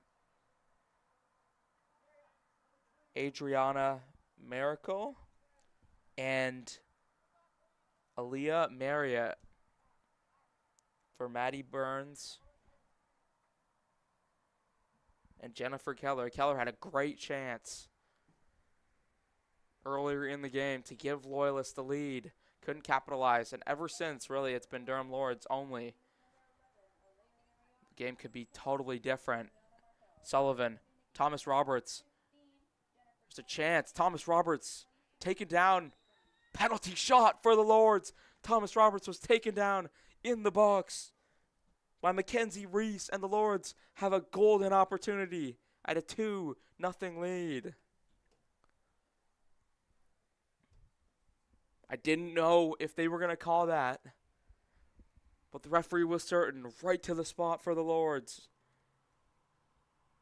Adriana Miracle and Aaliyah Marriott for Maddie Burns and Jennifer Keller. Keller had a great chance earlier in the game to give Loyalist the lead. Couldn't capitalize, and ever since, really, it's been Durham Lords only. The game could be totally different. Sullivan, Thomas Roberts. There's a chance. Thomas Roberts taken down. Penalty shot for the Lords. Thomas Roberts was taken down in the box by Mackenzie Reese, and the Lords have a golden opportunity at a 2-0 lead. I didn't know if they were going to call that, but the referee was certain, right to the spot for the Lords.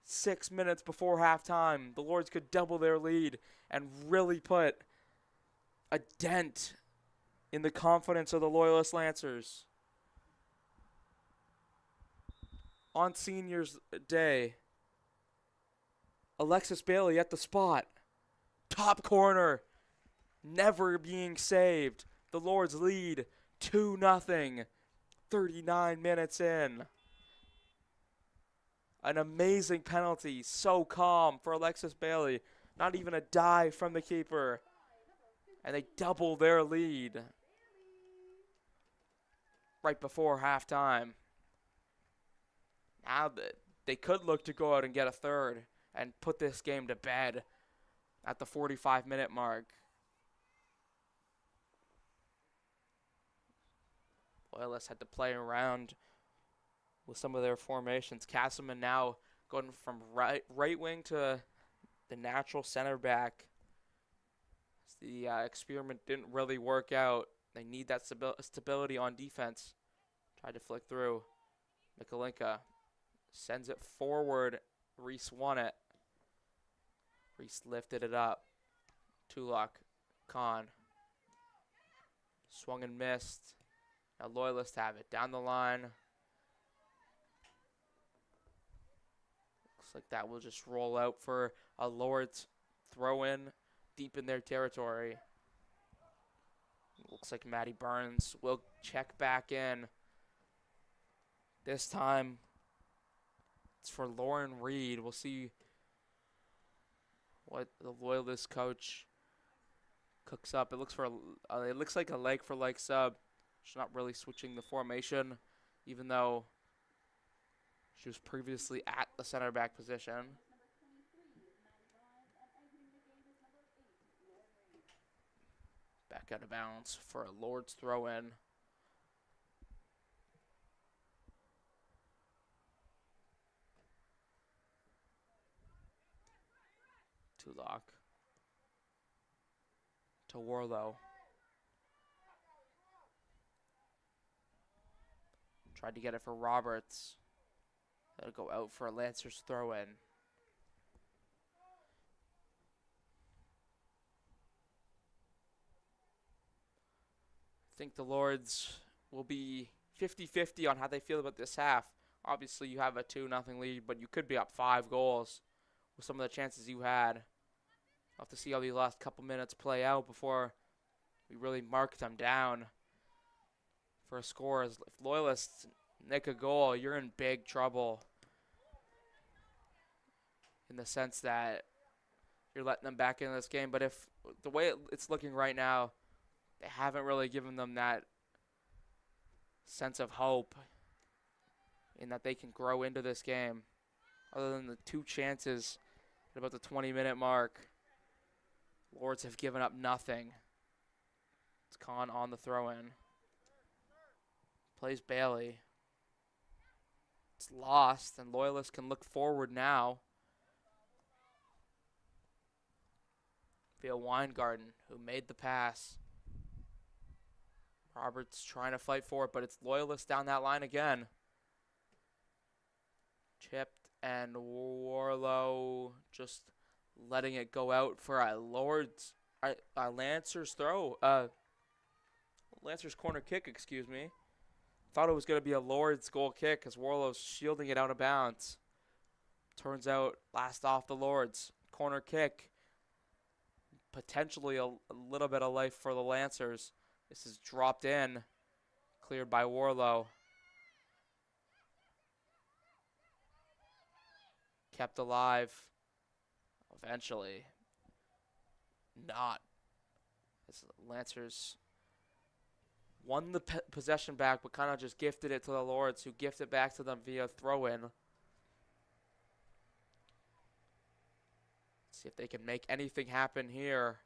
6 minutes before halftime, the Lords could double their lead and really put a dent in the confidence of the Loyalist Lancers. On Seniors Day, Alexis Bailey at the spot. Top corner. Never being saved. The Lords lead 2-0. 39 minutes in. An amazing penalty. So calm for Alexis Bailey. Not even a dive from the keeper. And they double their lead right before halftime. Now they could look to go out and get a third and put this game to bed at the 45-minute mark. Loyalists had to play around with some of their formations. Castleman now going from right wing to the natural center back. The experiment didn't really work out. They need that stability on defense. Tried to flick through. Mikalinka sends it forward. Reese won it. Reese lifted it up. Tulak. Khan. Swung and missed. Now Loyalists have it. Down the line. Looks like that will just roll out for a Lords throw-in deep in their territory. Looks like Maddie Burns will check back in. This time, it's for Lauren Reed. We'll see what the Loyalist coach cooks up. It looks like a leg for leg sub. She's not really switching the formation, even though she was previously at the center back position. Back out of bounds for a Lords throw in. Tulak to Warlow. Tried to get it for Roberts. That'll go out for a Lancers throw in. I think the Lords will be 50-50 on how they feel about this half. Obviously, you have a 2-0 lead, but you could be up 5 goals with some of the chances you had. We'll have to see how these last couple minutes play out before we really mark them down for a score. If Loyalists nick a goal, you're in big trouble in the sense that you're letting them back into this game. But if the way it's looking right now, they haven't really given them that sense of hope in that they can grow into this game. Other than the 2 chances at about the 20-minute mark, Lords have given up nothing. It's Khan on the throw-in. Plays Bailey. It's lost, and Loyalists can look forward now via Weingarten, who made the pass. Roberts trying to fight for it, but it's Loyalists down that line again. Chipped, and Warlow just letting it go out for a Lancers throw. Lancers corner kick, excuse me. Thought it was going to be a Lords goal kick because Warlow's shielding it out of bounds. Turns out, last off the Lords. Corner kick. potentially a little bit of life for the Lancers. This is dropped in, cleared by Warlow. Kept alive. Eventually. Not. As Lancers won the possession back, but kind of just gifted it to the Lords, who gifted it back to them via throw-in. See if they can make anything happen here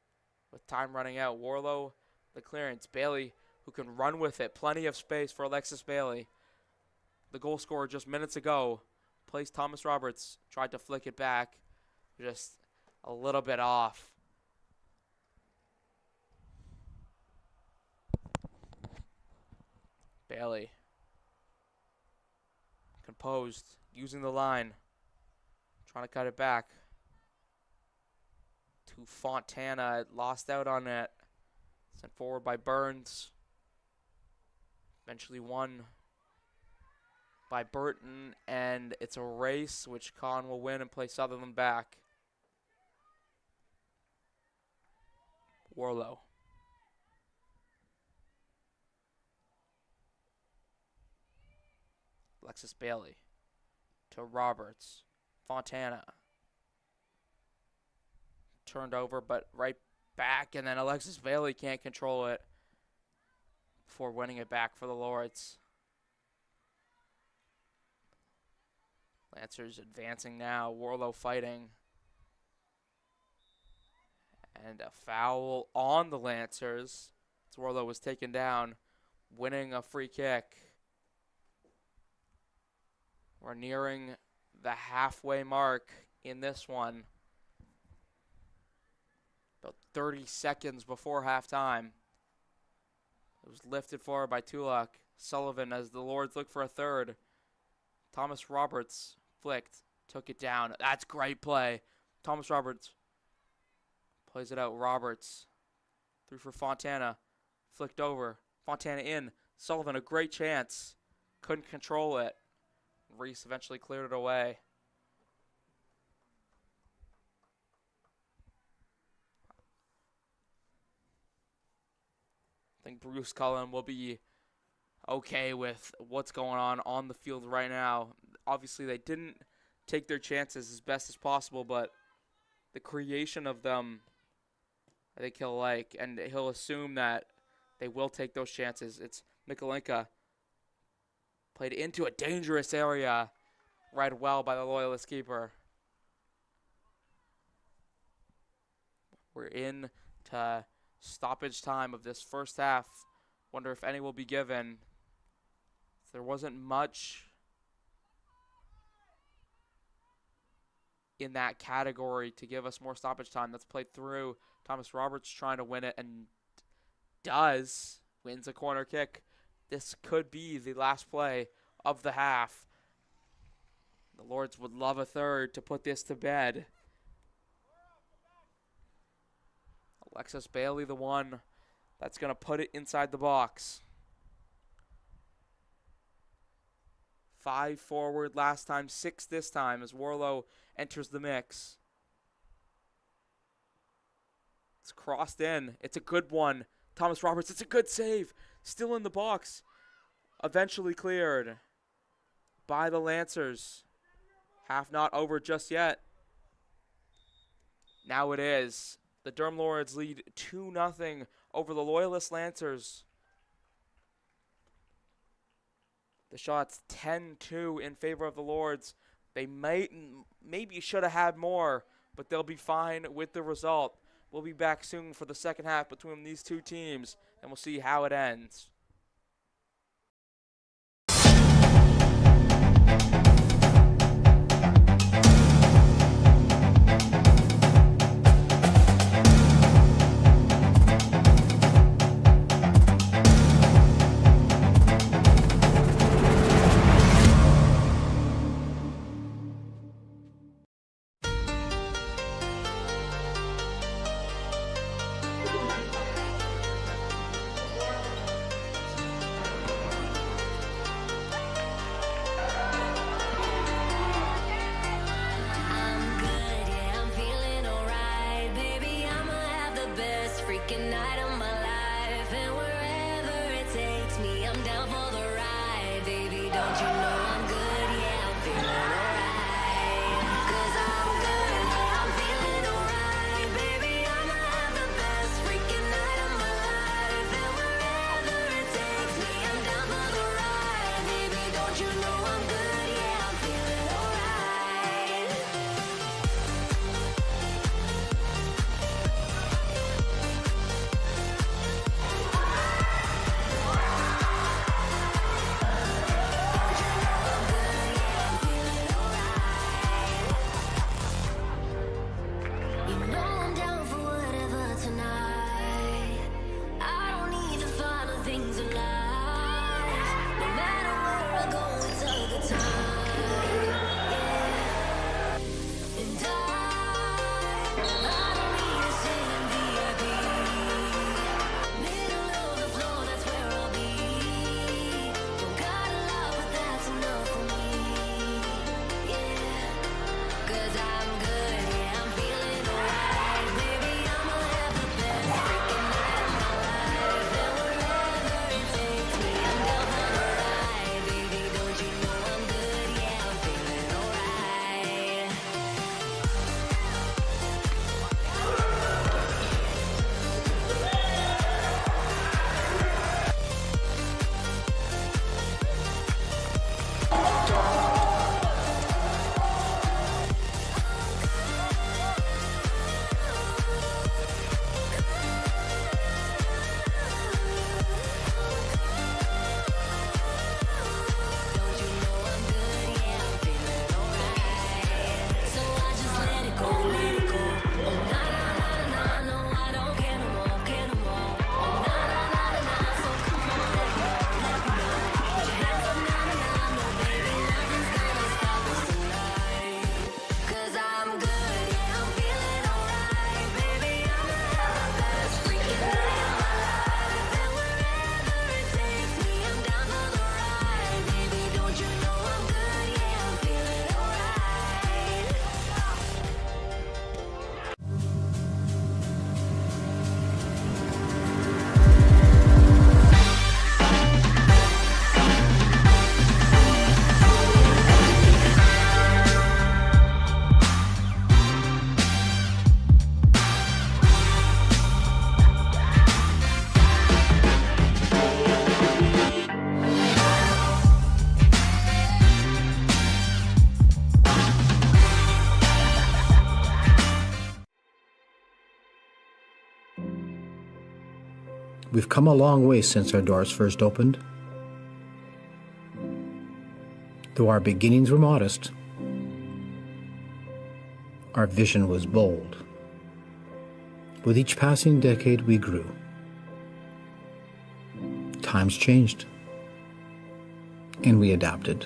with time running out. Warlow, the clearance. Bailey, who can run with it. Plenty of space for Alexis Bailey. The goal scorer just minutes ago. Plays Thomas Roberts. Tried to flick it back. Just a little bit off. Bailey. Composed. Using the line. Trying to cut it back. To Fontana. Lost out on it. Sent forward by Burns. Eventually won by Burton. And it's a race which Con will win and play Sutherland back. Warlow. Alexis Bailey. To Roberts. Fontana. Turned over, but right back. And then Alexis Bailey can't control it before winning it back for the Lords. Lancers advancing now. Warlow fighting. And a foul on the Lancers. As Warlow was taken down, winning a free kick. We're nearing the halfway mark in this one. About 30 seconds before halftime. It was lifted forward by Tulak. Sullivan as the Lords look for a third. Thomas Roberts flicked, took it down. That's great play. Thomas Roberts plays it out. Roberts through for Fontana. Flicked over. Fontana in. Sullivan, a great chance. Couldn't control it. Reese eventually cleared it away. I think Bruce Cullen will be okay with what's going on the field right now. Obviously, they didn't take their chances as best as possible, but the creation of them, I think he'll like, and he'll assume that they will take those chances. It's Mikolenka. Played into a dangerous area. Read well by the Loyalist keeper. We're in to stoppage time of this first half. Wonder if any will be given. There wasn't much in that category to give us more stoppage time. That's played through. Thomas Roberts trying to win it and does. Wins a corner kick. This could be the last play of the half. The Lords would love a third to put this to bed. Alexis Bailey, the one that's going to put it inside the box. 5 forward last time, 6 this time as Warlow enters the mix. It's crossed in. It's a good one. Thomas Roberts, it's a good save. Still in the box. Eventually cleared by the Lancers. Half not over just yet. Now it is. The Durham Lords lead 2-0 over the Loyalist Lancers. The shot's 10-2 in favor of the Lords. They maybe should have had more, but they'll be fine with the result. We'll be back soon for the second half between these two teams, and we'll see how it ends. freaking night of my life, and wherever it takes me, I'm down for the ride. Baby, don't you know I'm good? Yeah, I'm feeling alright. 'Cause I'm good, yeah, I'm feeling alright. Baby, I'ma have the best freaking night of my life, and wherever it takes me, I'm down for the ride. Baby, don't you know I'm good? Yeah, I'm feeling alright. You know I'm down for whatever tonight. I don't need the final things in life. No matter where I go, it's a good time. Yeah. And I don't need to sit in VIP. Middle of the floor, that's where I'll be. Don't got a lot, but that's enough for me. Yeah. 'Cause I'm good, yeah, I'm feeling alright. Baby, I'ma have the best freaking night of my life, and wherever it takes me, I'm down for the ride. Baby, don't you know I'm good? Yeah, I'm feeling alright. Don't you know I'm good? Yeah, I'm feeling alright. So I just let it go, let it go. Oh, na na na na na, no, I don't care no more, care no more. Oh, na na na na na, so come on, let me know. Put your hands up, na na na, no, baby, nothing's gonna stop us tonight. 'Cause I'm good, yeah, I'm feeling alright. Baby, I'ma have the best freaking night of my life, and wherever it takes me, I'm down for the ride. Baby, don't you know I'm good? Yeah, I'm feeling alright. We've come a long way since our doors first opened. Though our beginnings were modest, our vision was bold. With each passing decade, we grew. Times changed, and we adapted.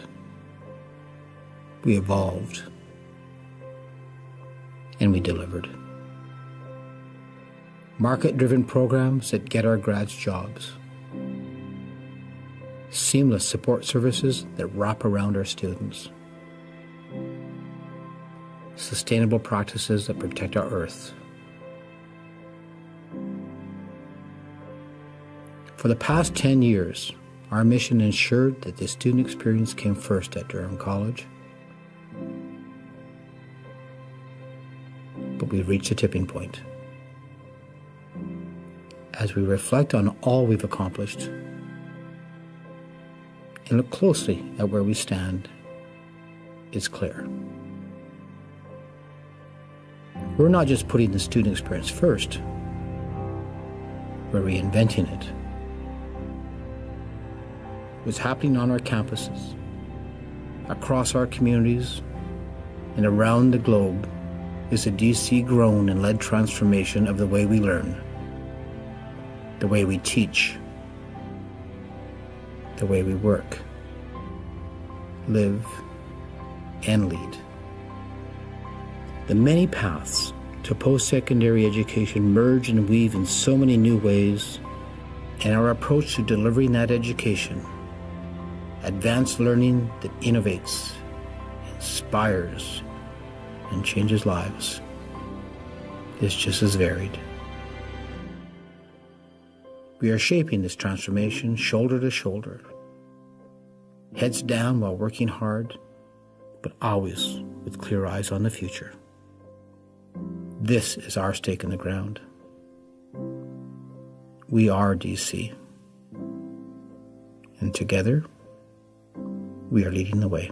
We evolved, and we delivered. Market-driven programs that get our grads jobs. Seamless support services that wrap around our students. Sustainable practices that protect our earth. For the past 10 years, our mission ensured that the student experience came first at Durham College. But we've reached a tipping point. As we reflect on all we've accomplished and look closely at where we stand, it's clear. We're not just putting the student experience first, we're reinventing it. What's happening on our campuses, across our communities, and around the globe is a DC-grown and led transformation of the way we learn, the way we teach, the way we work, live, and lead. The many paths to post-secondary education merge and weave in so many new ways, and our approach to delivering that education, advanced learning that innovates, inspires, and changes lives, is just as varied. We are shaping this transformation shoulder to shoulder, heads down while working hard, but always with clear eyes on the future. This is our stake in the ground. We are DC, and together, we are leading the way.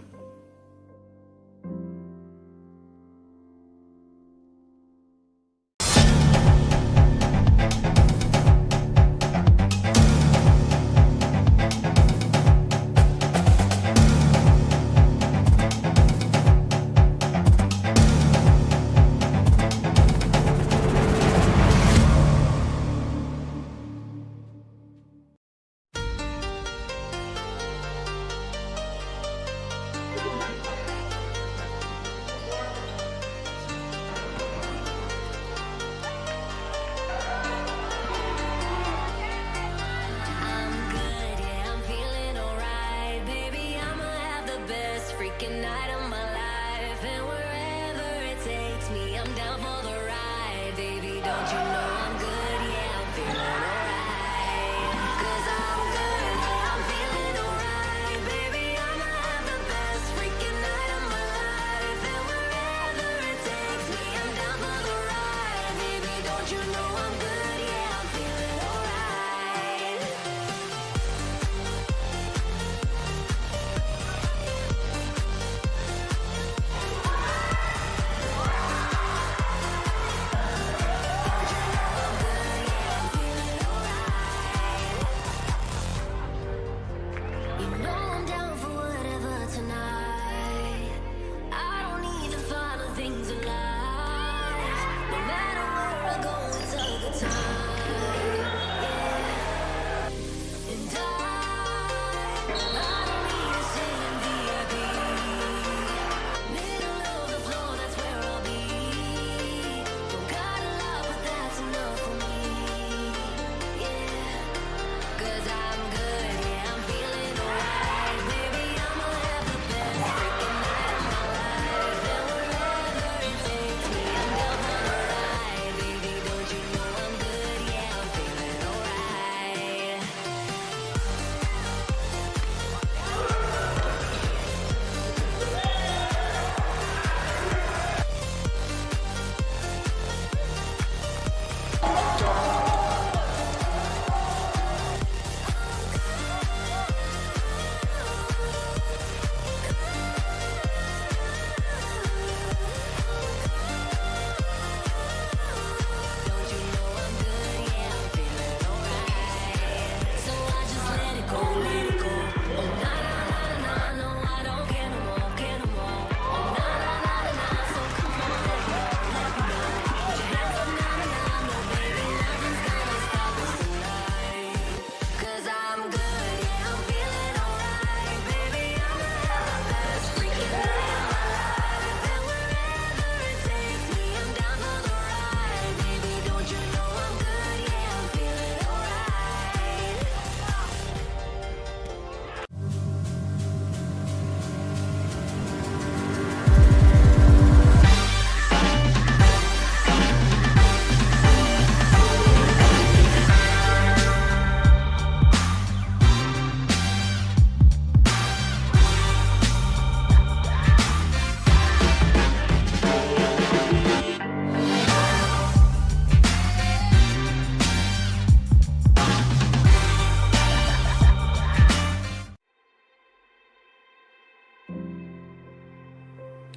I'm good, yeah, I'm feeling alright. Baby, I'ma have the best freaking night of my life. And wherever it takes me, I'm down for the ride. Baby, don't you know I'm good, yeah, I'm feeling alright. 'Cause I'm good, yeah, I'm feeling alright. Baby, I'ma have the best freaking night of my life. And wherever it takes me, I'm down for the ride. Baby, don't you know I'm good, yeah, I'm feeling alright. You know I'm down for whatever tonight. I don't need the final things in life. No matter where I go, it's a good time. Yeah. And I don't need to stay in VIP. Middle of the floor, that's where I'll be. Don't got a lot, but that's enough for me. Yeah. 'Cause I'm good, yeah, I'm feeling alright. Baby, I'ma have the best freaking night of my life. And wherever it takes me, I'm down for the ride. Baby, don't you know I'm good, yeah, I'm feeling alright. Don't you know I'm good, yeah, I'm feeling alright. So I just let it go, let it go. Oh, na na na na na, no, I don't care no more, care no more. Oh, na na na na na, so come on, let me know. Put your hands up, na na na, no, baby, nothing's gonna stop us tonight. 'Cause I'm good, yeah, I'm feeling alright. Baby, I'ma have the best freaking night of my life. And wherever it takes me, I'm down for the ride. Baby, don't you know I'm good, yeah, I'm feeling alright.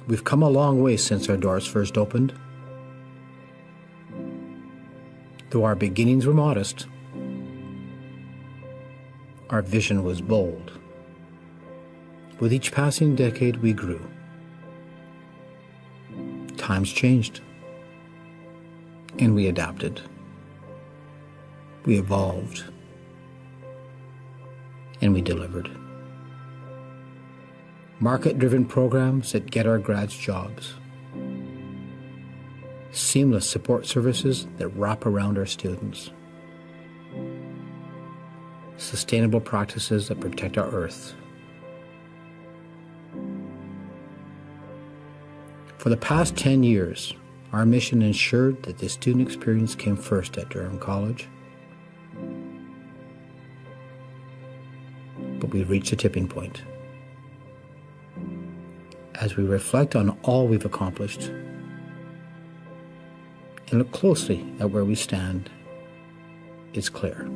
We've come a long way since our doors first opened. Though our beginnings were modest, our vision was bold. With each passing decade, we grew. Times changed, and we adapted. We evolved, and we delivered. Market-driven programs that get our grads jobs. Seamless support services that wrap around our students. Sustainable practices that protect our earth. For the past 10 years, our mission ensured that the student experience came first at Durham College. we've reached a tipping point. As we reflect on all we've accomplished and look closely at where we stand, it's clear.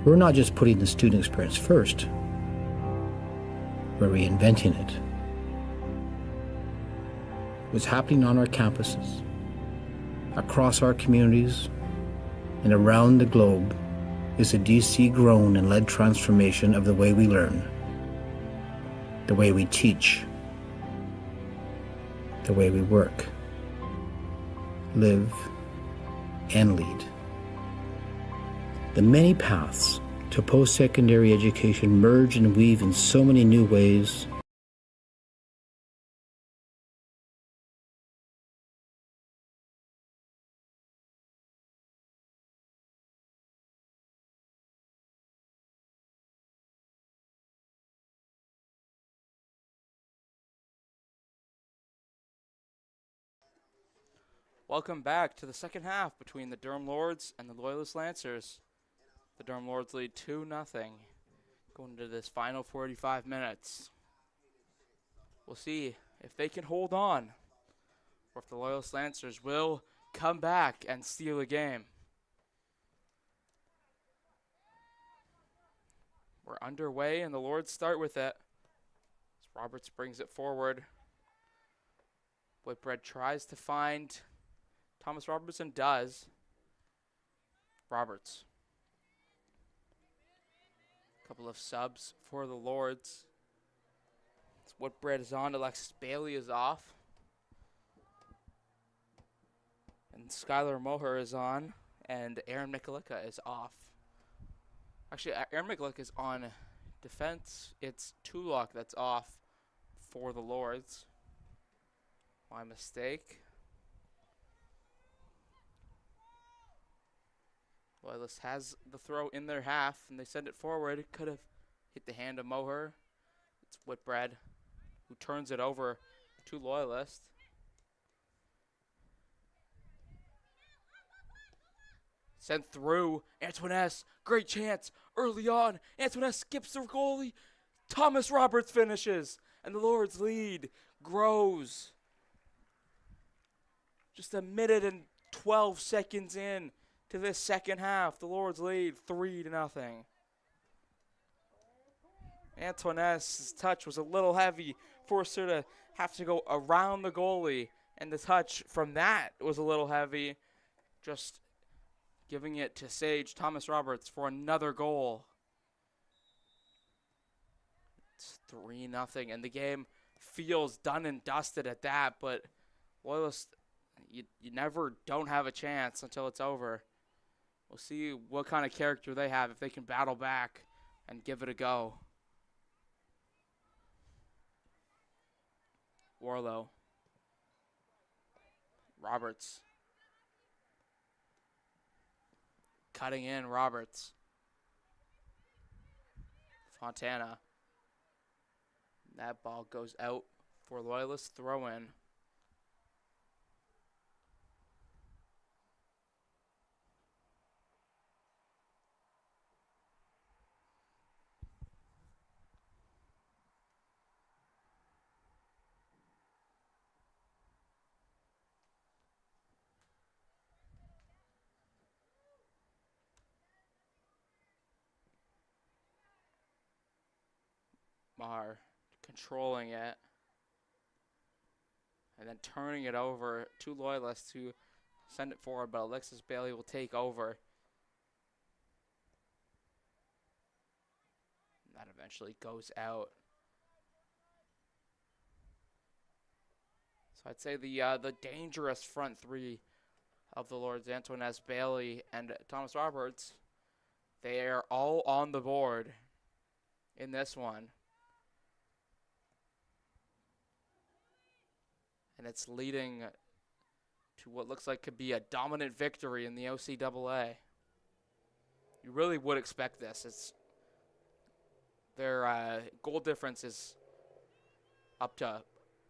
We're not just putting the student experience first, we're reinventing it. What's happening on our campuses, across our communities, and around the globe is a DC-grown and led transformation of the way we learn, the way we teach, the way we work, live, and lead. The many paths to post-secondary education merge and weave in so many new ways. Welcome back to the second half between the Durham Lords and the Loyalist Lancers. The Durham Lords lead 2-0 going into this final 45 minutes. We'll see if they can hold on or if the Loyalist Lancers will come back and steal a game. We're underway and the Lords start with it. As Roberts brings it forward. Whitbread tries to find Thomas Robertson, does. Roberts. A couple of subs for the Lords. Whitbread is on. Alexis Bailey is off. And Skylar Moher is on. And Aaron Mikulika is off. Actually, Aaron Mikulika is on defense. It's Tulok that's off for the Lords. My mistake. Loyalist has the throw in their half, and they send it forward. It could have hit the hand of Moher. It's Whitbread who turns it over to Loyalist. Sent through. Antoinette, great chance early on. Antoinette skips the goalie. Thomas Roberts finishes, and the Lords' lead grows. Just a minute and 12 seconds in to this second half. The Lords lead 3-0. Antoinette's touch was a little heavy, forced her to have to go around the goalie, and the touch from that was a little heavy, just giving it to Sage Thomas Roberts for another goal. It's 3-0, and the game feels done and dusted at that, but Loyalist, you never don't have a chance until it's over. We'll see what kind of character they have, if they can battle back and give it a go. Warlow. Roberts. Cutting in, Roberts. Fontana. That ball goes out for Loyalist throw-in. Maher controlling it and then turning it over to Loyalists to send it forward, but Alexis Bailey will take over. And that eventually goes out. So I'd say the dangerous front three of the Lords, Antoinette, Bailey, and Thomas Roberts, they are all on the board in this one. And it's leading to what looks like could be a dominant victory in the OCAA. You really would expect this. Their goal difference is up to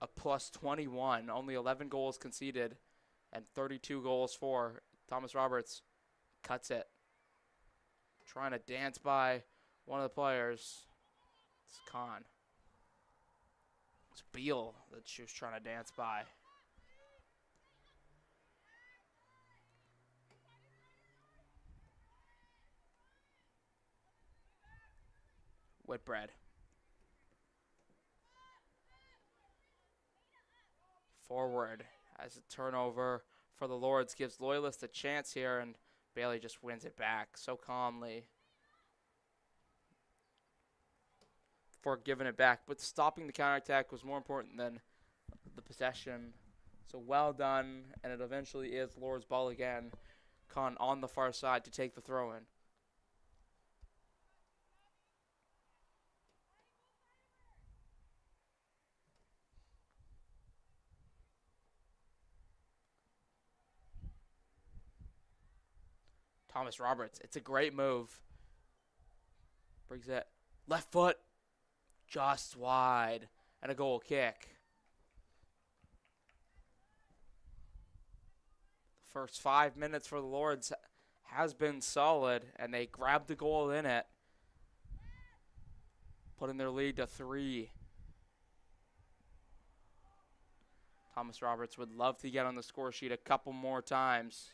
a plus 21. Only 11 goals conceded and 32 goals for. Thomas Roberts cuts it. Trying to dance by one of the players. It's Khan. It's Beal that she was trying to dance by. Whitbread. Forward as a turnover for the Lords gives Loyalist a chance here, and Bailey just wins it back so calmly for giving it back. But stopping the counterattack was more important than the possession. So well done, and it eventually is Lord's ball again. Khan on the far side to take the throw-in. Thomas Roberts, it's a great move. Brings it left foot, just wide, and a goal kick. The first 5 minutes for the Lords has been solid, and they grabbed the goal in it, putting their lead to 3. Thomas Roberts would love to get on the score sheet a couple more times.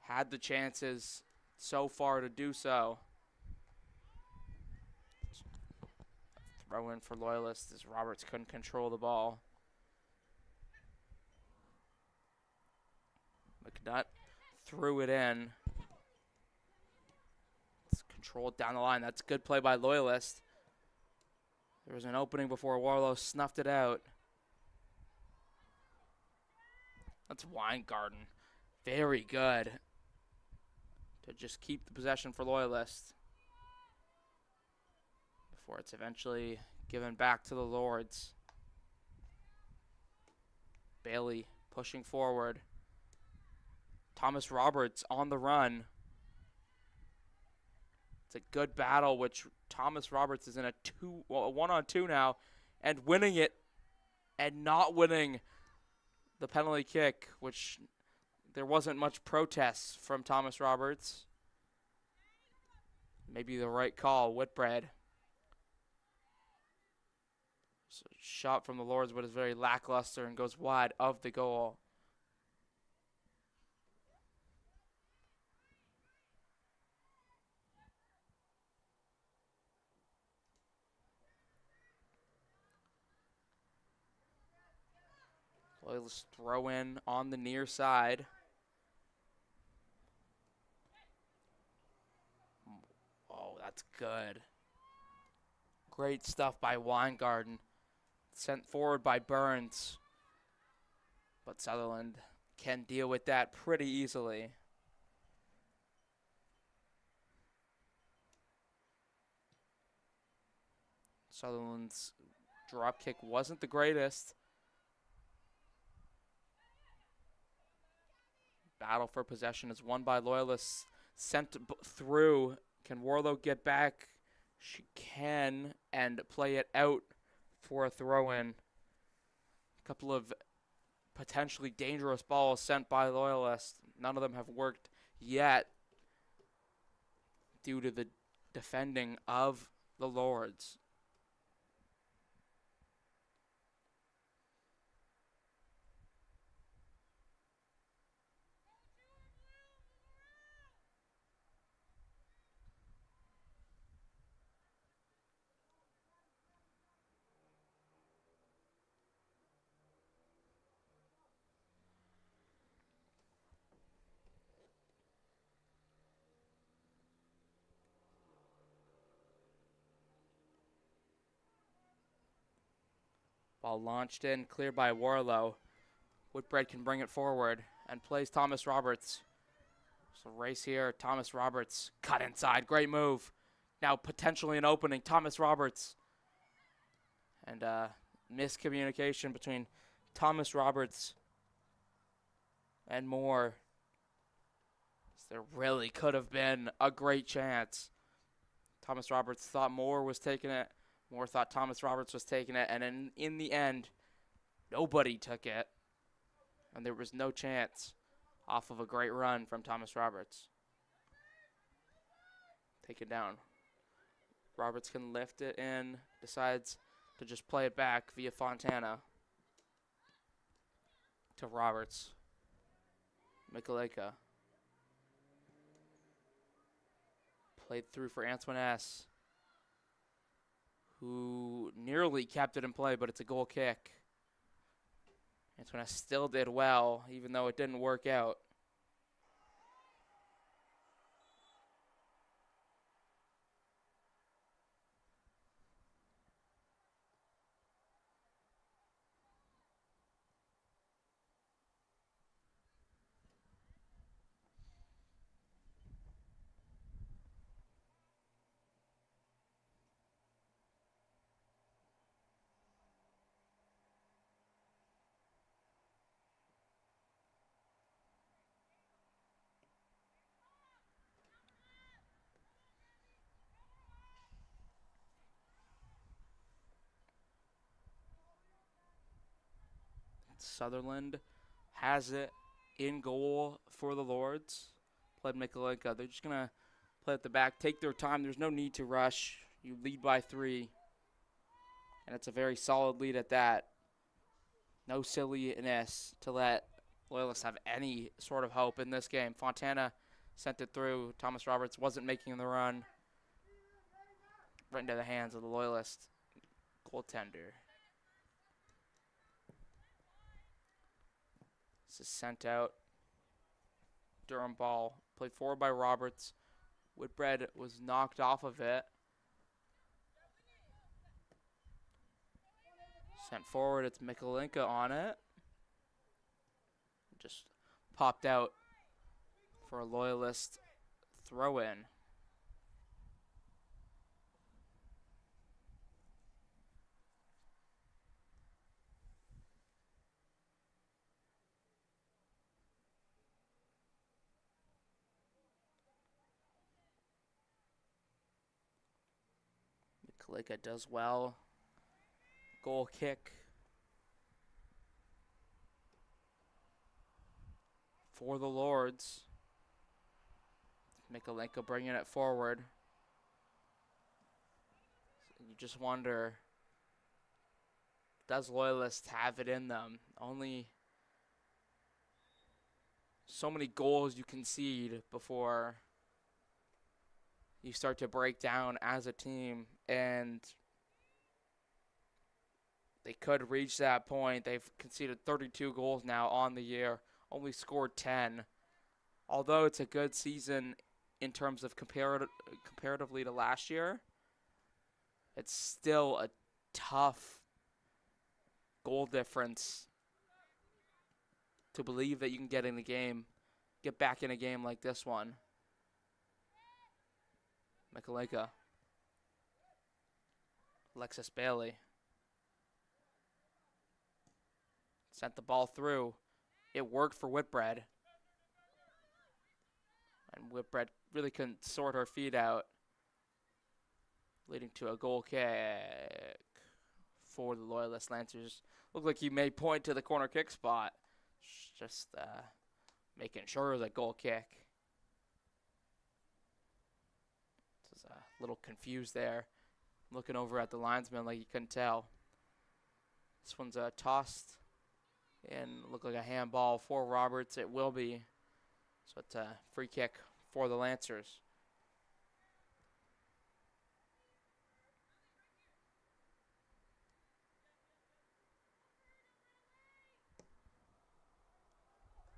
Had the chances so far to do so. Throw in for Loyalists as Roberts couldn't control the ball. McNutt threw it in. It's controlled down the line. That's good play by Loyalist. There was an opening before Warlow snuffed it out. That's Weingarten. Very good to just keep the possession for Loyalist before it's eventually given back to the Lords. Bailey pushing forward. Thomas Roberts on the run. It's a good battle, which Thomas Roberts is in a 1-on-2 now and winning it and not winning the penalty kick, which there wasn't much protest from Thomas Roberts. Maybe the right call, Whitbread. So shot from the Lords, but is very lackluster and goes wide of the goal. Loyalist throw in on the near side. Oh, that's good. Great stuff by Weingarten. Sent forward by Burns. But Sutherland can deal with that pretty easily. Sutherland's drop kick wasn't the greatest. Battle for possession is won by Loyalists. Sent through. Can Warlow get back? She can, and play it out for a throw-in. A couple of potentially dangerous balls sent by Loyalists. None of them have worked yet due to the defending of the Lords. Ball launched in, cleared by Warlow. Whitbread can bring it forward and plays Thomas Roberts. So race here, Thomas Roberts cut inside, great move. Now potentially an opening, Thomas Roberts. And miscommunication between Thomas Roberts and Moore. There really could have been a great chance. Thomas Roberts thought Moore was taking it. Moore thought Thomas Roberts was taking it, and in the end, nobody took it. And there was no chance off of a great run from Thomas Roberts. Taken down. Roberts can lift it in, decides to just play it back via Fontana. To Roberts. Mikaleka. Played through for Antoinette, who nearly kept it in play, but it's a goal kick. Antoinette still did well, even though it didn't work out. Sutherland has it in goal for the Lords. Played Mikalenka. They're just going to play at the back, take their time. There's no need to rush. You lead by 3. And it's a very solid lead at that. No silliness to let Loyalists have any sort of hope in this game. Fontana sent it through. Thomas Roberts wasn't making the run. Right into the hands of the Loyalist goaltender. This is sent out. Durham ball. Played forward by Roberts. Whitbread was knocked off of it. Sent forward. It's Mikalenka on it. Just popped out for a Loyalist throw-in. Mikalenka does well. Goal kick for the Lords. Mikalenka bringing it forward. You just wonder, does Loyalist have it in them? Only so many goals you concede before you start to break down as a team, and they could reach that point. They've conceded 32 goals now on the year, only scored 10. Although it's a good season in terms of comparatively to last year, it's still a tough goal difference to believe that you can get in the game, get back in a game like this one. Mikalenka. Alexis Bailey. Sent the ball through. It worked for Whitbread. And Whitbread really couldn't sort her feet out, leading to a goal kick for the Loyalist Lancers. Looked like he may point to the corner kick spot. Just making sure it was a goal kick. Just a little confused there. Looking over at the linesman like he couldn't tell. This one's tossed and looked like a handball for Roberts. It will be. So it's a free kick for the Lancers.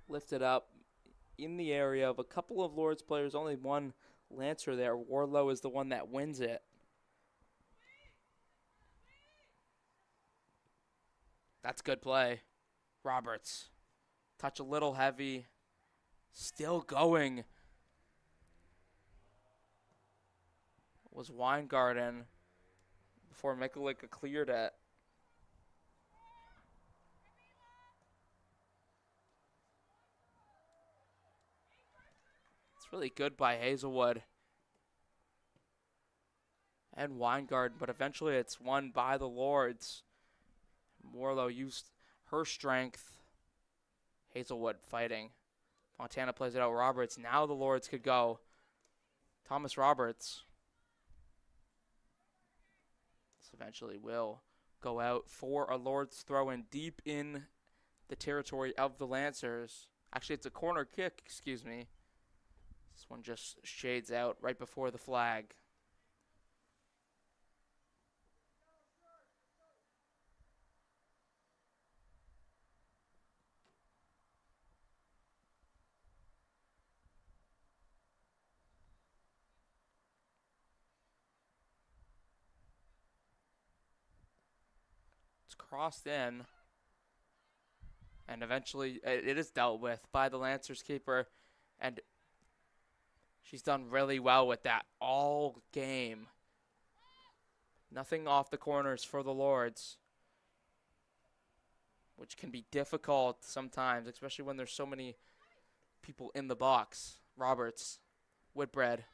Lifted up in the area of a couple of Lords players. Only one Lancer there. Warlow is the one that wins it. That's good play. Roberts. Touch a little heavy. Still going. Was Weingarten before Mikalenka cleared it. It's really good by Hazelwood and Weingarten, but eventually it's won by the Lords. Warlow used her strength. Hazelwood fighting. Fontana plays it out. Roberts. Now the Lords could go. Thomas Roberts. This eventually will go out for a Lord's throw in deep in the territory of the Lancers. Actually, it's a corner kick, excuse me. This one just shades out right before the flag. It's crossed in. And eventually it is dealt with by the Lancers keeper. And she's done really well with that all game. Nothing off the corners for the Lords, which can be difficult sometimes, especially when there's so many people in the box. Roberts, Whitbread,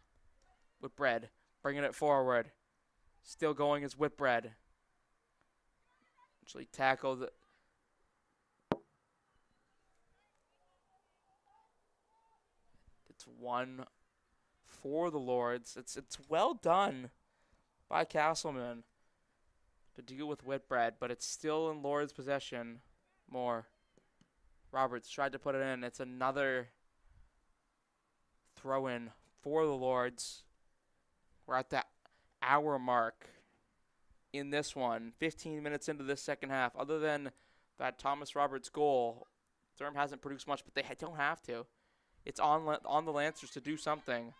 bringing it forward. Still going as Whitbread. Actually tackled. It's one for the Lords. It's well done by Castleman to deal with Whitbread, but it's still in Lord's possession. More. Roberts tried to put it in. It's another throw in for the Lords. We're at that hour mark in this one. 15 minutes into this second half. Other than that Thomas Roberts goal, Durham hasn't produced much, but they don't have to. It's on the Lancers to do something.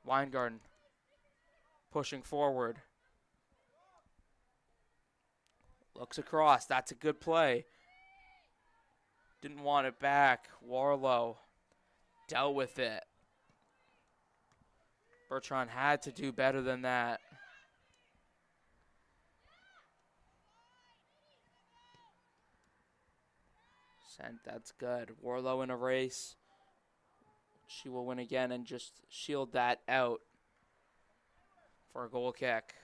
Weingarten pushing forward. Looks across. That's a good play. Didn't want it back. Warlow dealt with it. Bertrand had to do better than that. Sent, that's good. Warlow in a race. She will win again and just shield that out for a goal kick.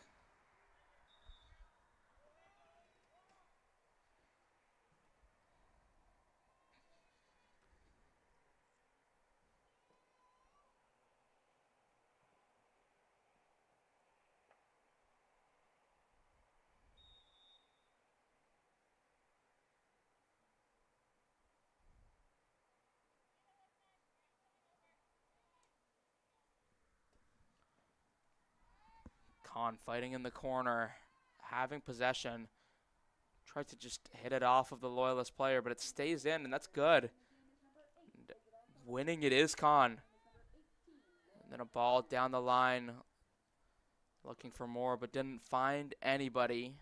Khan fighting in the corner, having possession. Tried to just hit it off of the Loyalist player, but it stays in, and that's good. And winning it is Khan. And then a ball down the line, looking for more, but didn't find anybody.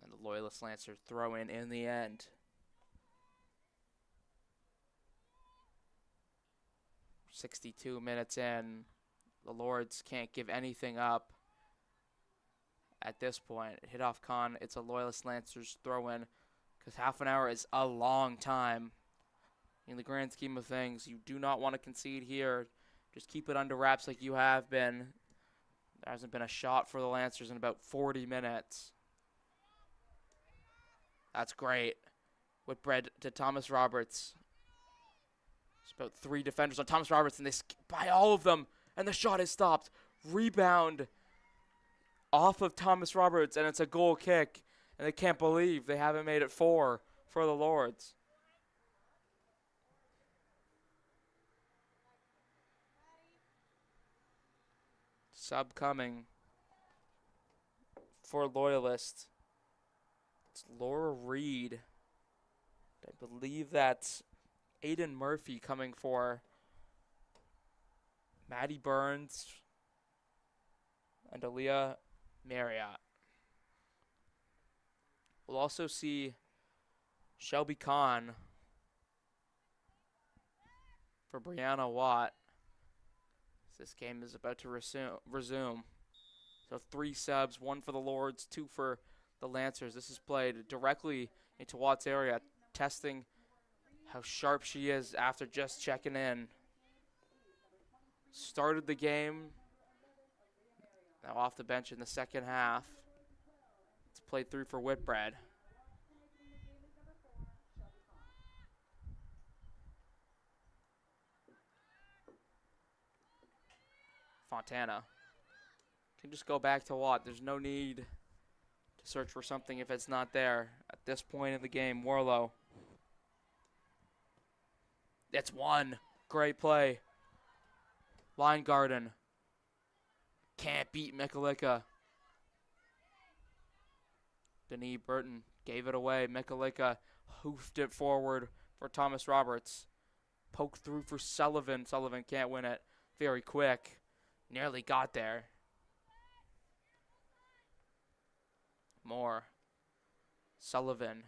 And the Loyalist Lancers throw in the end. 62 minutes in, the Lords can't give anything up at this point. Hit off Khan, it's a Loyalist Lancers throw in, because half an hour is a long time. In the grand scheme of things, you do not want to concede here. Just keep it under wraps like you have been. There hasn't been a shot for the Lancers in about 40 minutes. That's great. Whitbread to Thomas Roberts. It's about 3 defenders on Thomas Roberts, and they by all of them, and the shot is stopped. Rebound off of Thomas Roberts, and it's a goal kick, and they can't believe they haven't made it 4 for the Lords. Sub coming for Loyalist. It's Laura Reed. I believe that's Aiden Murphy coming for Maddie Burns and Aaliyah Marriott. We'll also see Shelby Kahn for Brianna Watt. This game is about to resume. So 3 subs, 1 for the Lords, 2 for the Lancers. This is played directly into Watt's area, testing how sharp she is after just checking in. Started the game. Now off the bench in the second half. It's played through for Whitbread. Fontana. Can just go back to Watt. There's no need to search for something if it's not there. At this point in the game, Warlow. It's one. Great play. Line Garden. Can't beat Mikulika. Denis Burton gave it away. Mikulika hoofed it forward for Thomas Roberts. Poked through for Sullivan. Sullivan can't win it. Very quick. Nearly got there. Moore. Sullivan.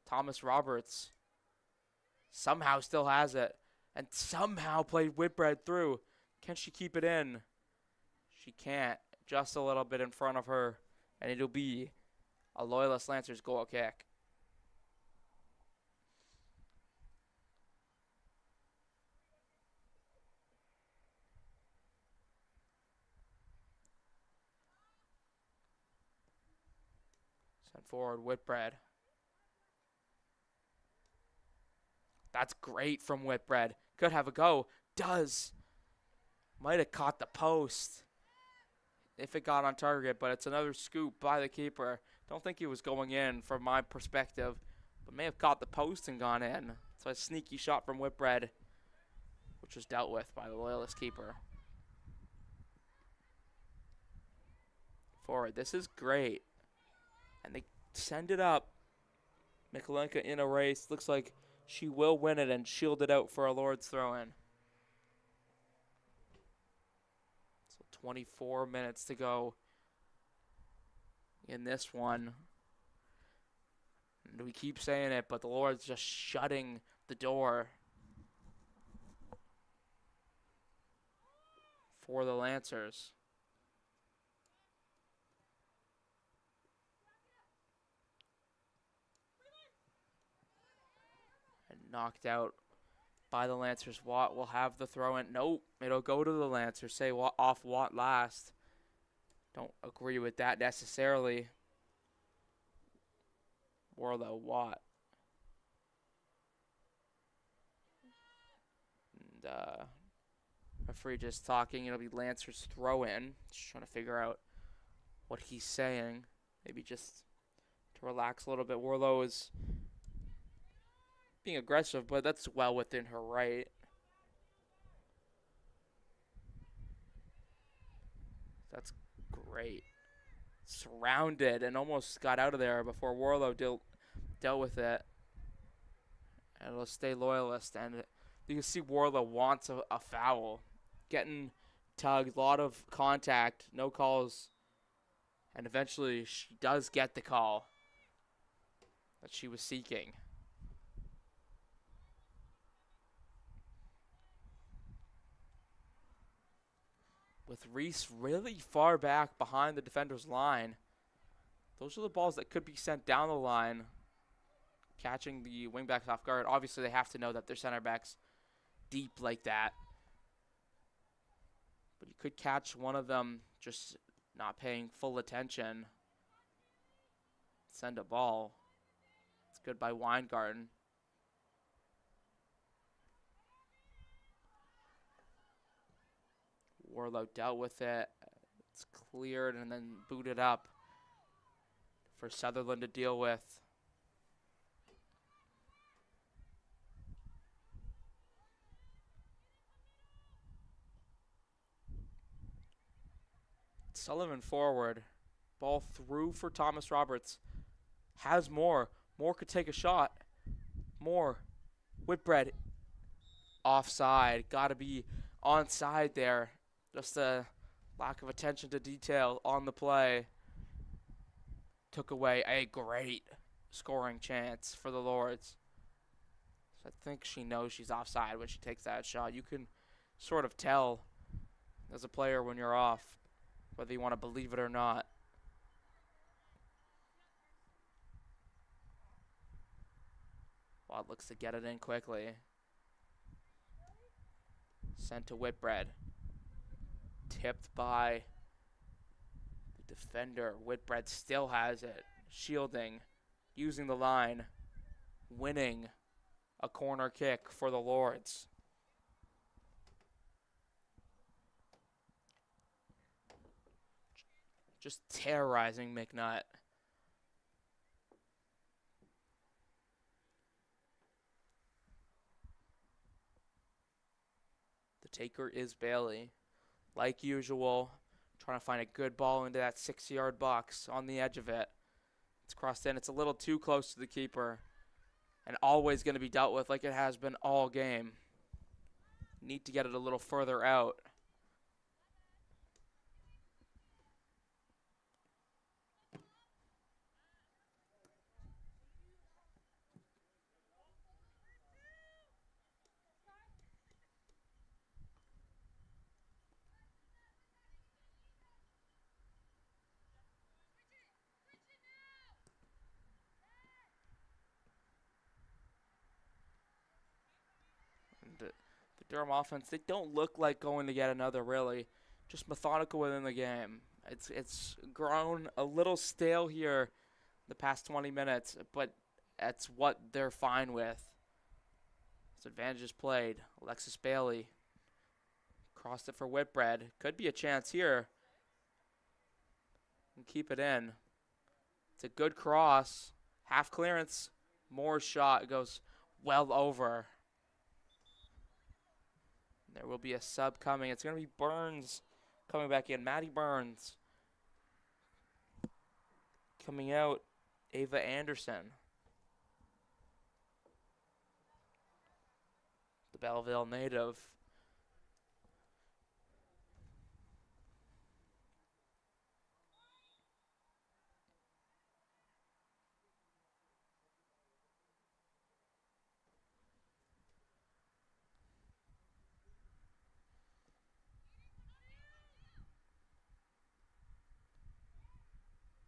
Thomas Roberts. Somehow still has it. And somehow played Whitbread through. Can she keep it in? She can't. Just a little bit in front of her. And it'll be a Loyalist Lancers goal kick. Send forward Whitbread. That's great from Whitbread. Could have a go. Does. Might have caught the post if it got on target, but it's another scoop by the keeper. Don't think he was going in from my perspective, but may have caught the post and gone in. So a sneaky shot from Whitbread, which was dealt with by the Loyalist keeper. Forward. This is great. And they send it up. Mikulenka in a race. Looks like she will win it and shield it out for a Lord's throw-in. So 24 minutes to go in this one. And we keep saying it, but the Lord's just shutting the door for the Lancers. Knocked out by the Lancers. Watt will have the throw in. Nope, it'll go to the Lancers. Say off Watt last. Don't agree with that necessarily. Warlow, Watt. And referee just talking. It'll be Lancers throw in. Just trying to figure out what he's saying. Maybe just to relax a little bit. Warlow is being aggressive, but that's well within her right. That's great. Surrounded and almost got out of there before Warlow dealt with it. And it'll stay Loyalist. And you can see Warlow wants a foul. Getting tugged, a lot of contact, no calls. And eventually she does get the call that she was seeking. With Reese really far back behind the defender's line. Those are the balls that could be sent down the line, catching the wingbacks off guard. Obviously, they have to know that their center back's deep like that. But you could catch one of them just not paying full attention. Send a ball. It's good by Weingarten. Warlow dealt with it. It's cleared and then booted up for Sutherland to deal with. Sullivan forward. Ball through for Thomas Roberts. Has more. Moore could take a shot. Moore. Whitbread. Offside. Got to be onside there. Just a lack of attention to detail on the play. Took away a great scoring chance for the Lords. So I think she knows she's offside when she takes that shot. You can sort of tell as a player when you're off, whether you want to believe it or not. Watt looks to get it in quickly. Sent to Whitbread. Tipped by the defender. Whitbread still has it. Shielding. Using the line. Winning a corner kick for the Lords. just terrorizing McNutt. The taker is Bailey. Like usual, trying to find a good ball into that 6-yard box on the edge of it. It's crossed in. It's a little too close to the keeper. And always going to be dealt with like it has been all game. Need to get it a little further out. The Durham offense, they don't look like going to get another, really. Just methodical within the game. It's grown a little stale here the past 20 minutes, but that's what they're fine with. This advantage is played. Alexis Bailey crossed it for Whitbread. Could be a chance here. And keep it in. It's a good cross. Half clearance. Moore's shot goes well over. There will be a sub coming. It's going to be Burns coming back in. Maddie Burns. Coming out, Ava Anderson. The Belleville native.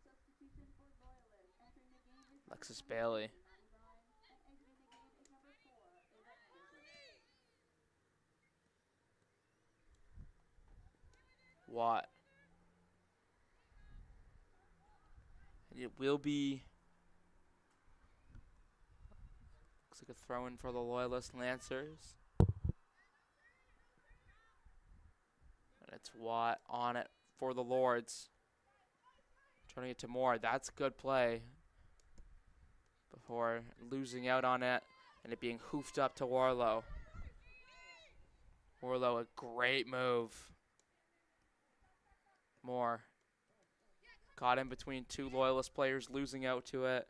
Substitution for Loyalist. Entering the game is Alexis Bailey. 99, and exiting the game is number 4, Ava Anderson. Watt. It will be. Looks like a throw in for the Loyalist Lancers. And it's Watt on it for the Lords. Turning it to Moore. That's good play. Before losing out on it and it being hoofed up to Warlow. Warlow, a great move. Moore. Caught in between two Loyalist players, losing out to it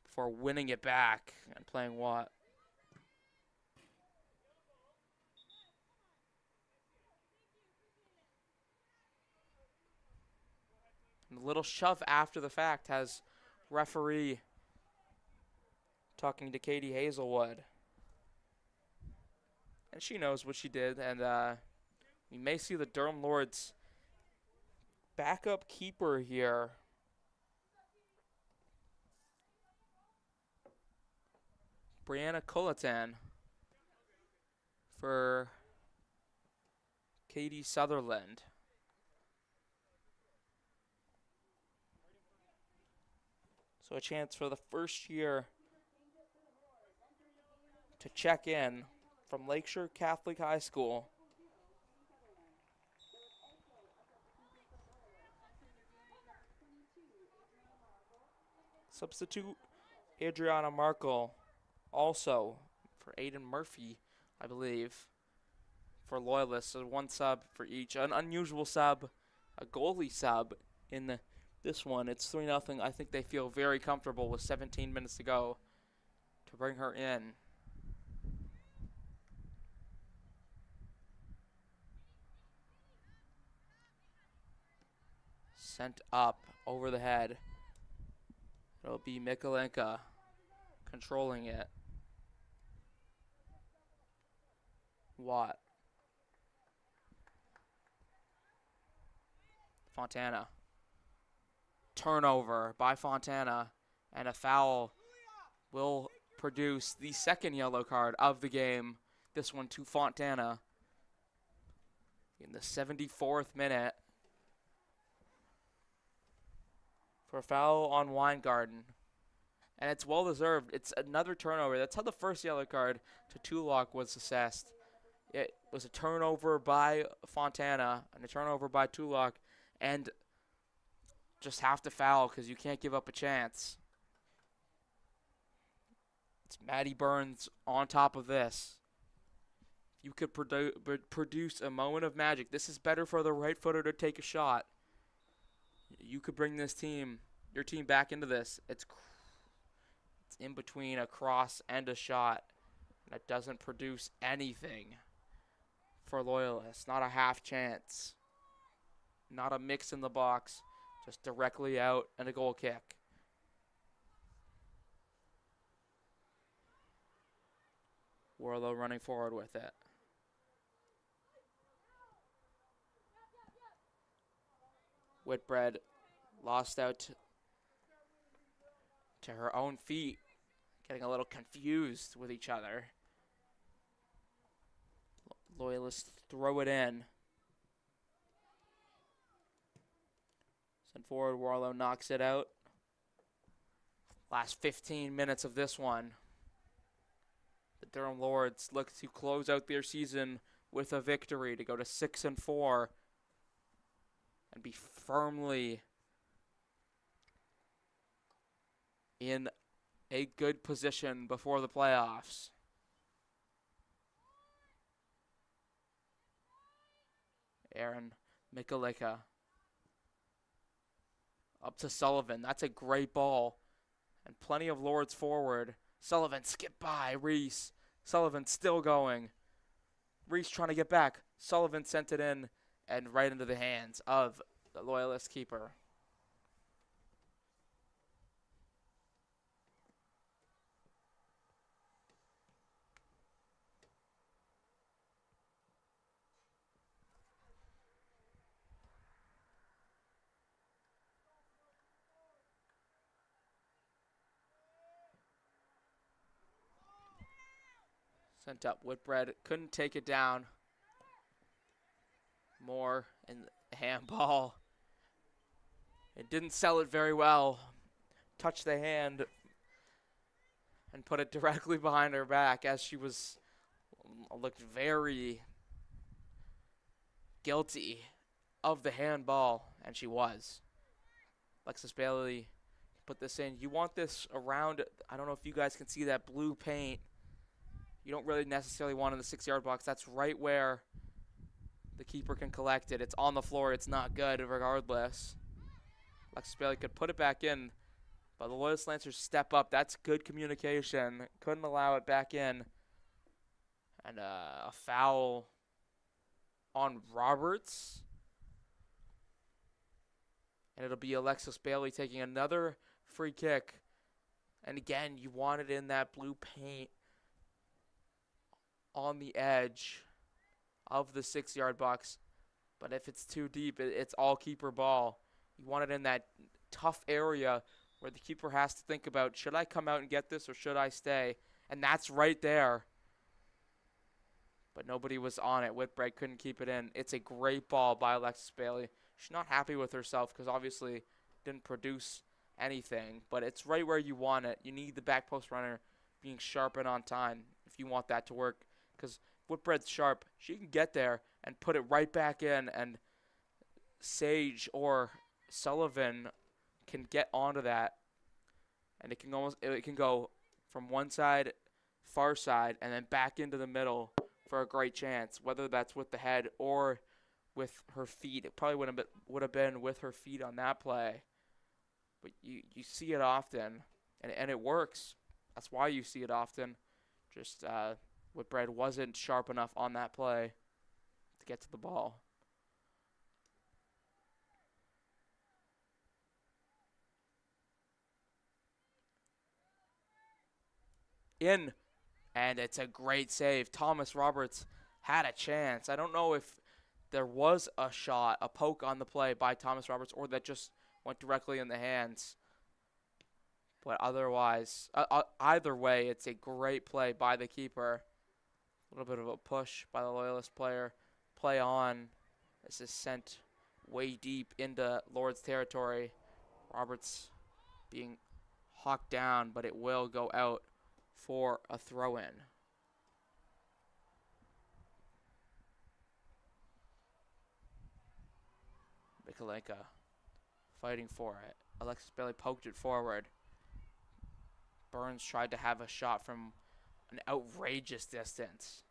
before winning it back and playing Watt. And a little shove after the fact has referee talking to Katie Hazelwood. And she knows what she did, and we may see the Durham Lords backup keeper here. Brianna Culleton for Katie Sutherland. So a chance for the first year to check in from Lakeshore Catholic High School. Substitute Adriana Markle, also for Aiden Murphy, I believe, for Loyalists. So one sub for each. An unusual sub, a goalie sub in this one. It's 3-0. I think they feel very comfortable with 17 minutes to go to bring her in. Sent up over the head. It'll be Mikolenka controlling it. Watt. Fontana. Turnover by Fontana, and a foul will produce the second yellow card of the game. This one to Fontana in the 74th minute for a foul on Weingarten. And it's well deserved. It's another turnover. That's how the first yellow card to Tulloch was assessed. It was a turnover by Fontana and a turnover by Tulloch, and just have to foul because you can't give up a chance. It's Maddie Burns on top of this. You could produce a moment of magic. This is better for the right footer to take a shot. You could bring this team, your team, back into this. It's in between a cross and a shot. That doesn't produce anything for Loyalists. Not a half chance. Not a mix in the box. Just directly out and a goal kick. Warlow running forward with it. Whitbread lost out to her own feet, getting a little confused with each other. Loyalists throw it in. Send forward, Warlow knocks it out. Last 15 minutes of this one. The Durham Lords look to close out their season with a victory to go to 6-4 and be firmly in a good position before the playoffs. Aaron Mikalika up to Sullivan. That's a great ball. And plenty of Lords forward. Sullivan skipped by Reese. Sullivan still going. Reese trying to get back. Sullivan sent it in and right into the hands of the Loyalist keeper. Sent up. Whitbread couldn't take it down. Moore in the handball. It didn't sell it very well. Touched the hand and put it directly behind her back as she looked very guilty of the handball, and she was. Alexis Bailey put this in. You want this around, I don't know if you guys can see that blue paint. You don't really necessarily want it in the 6-yard box. That's right where the keeper can collect it. It's on the floor. It's not good regardless. Alexis Bailey could put it back in, but the Loyalist Lancers step up. That's good communication. Couldn't allow it back in. And a foul on Roberts. And it'll be Alexis Bailey taking another free kick. And again, you want it in that blue paint on the edge of the 6-yard box. But if it's too deep, it's all keeper ball. You want it in that tough area where the keeper has to think about, should I come out and get this or should I stay? And that's right there. But nobody was on it. Whitbread couldn't keep it in. It's a great ball by Alexis Bailey. She's not happy with herself because obviously didn't produce anything. But it's right where you want it. You need the back post runner being sharp and on time if you want that to work. Because Whitbread's sharp. She can get there and put it right back in, and Sage or Sullivan can get onto that. And it can go from one side, far side, and then back into the middle for a great chance, whether that's with the head or with her feet. It probably would have been with her feet on that play. But you see it often, and it works. That's why you see it often. Just Whitbread wasn't sharp enough on that play to get to the ball. In, and it's a great save. Thomas Roberts had a chance. I don't know if there was a shot, a poke on the play by Thomas Roberts, or that just went directly in the hands. But otherwise, either way, it's a great play by the keeper. A little bit of a push by the Loyalist player. Play on. This is sent way deep into Lord's territory. Roberts being hawked down, but it will go out for a throw-in. Mikalenka fighting for it. Alexis Bailey poked it forward. Burns tried to have a shot from an outrageous distance.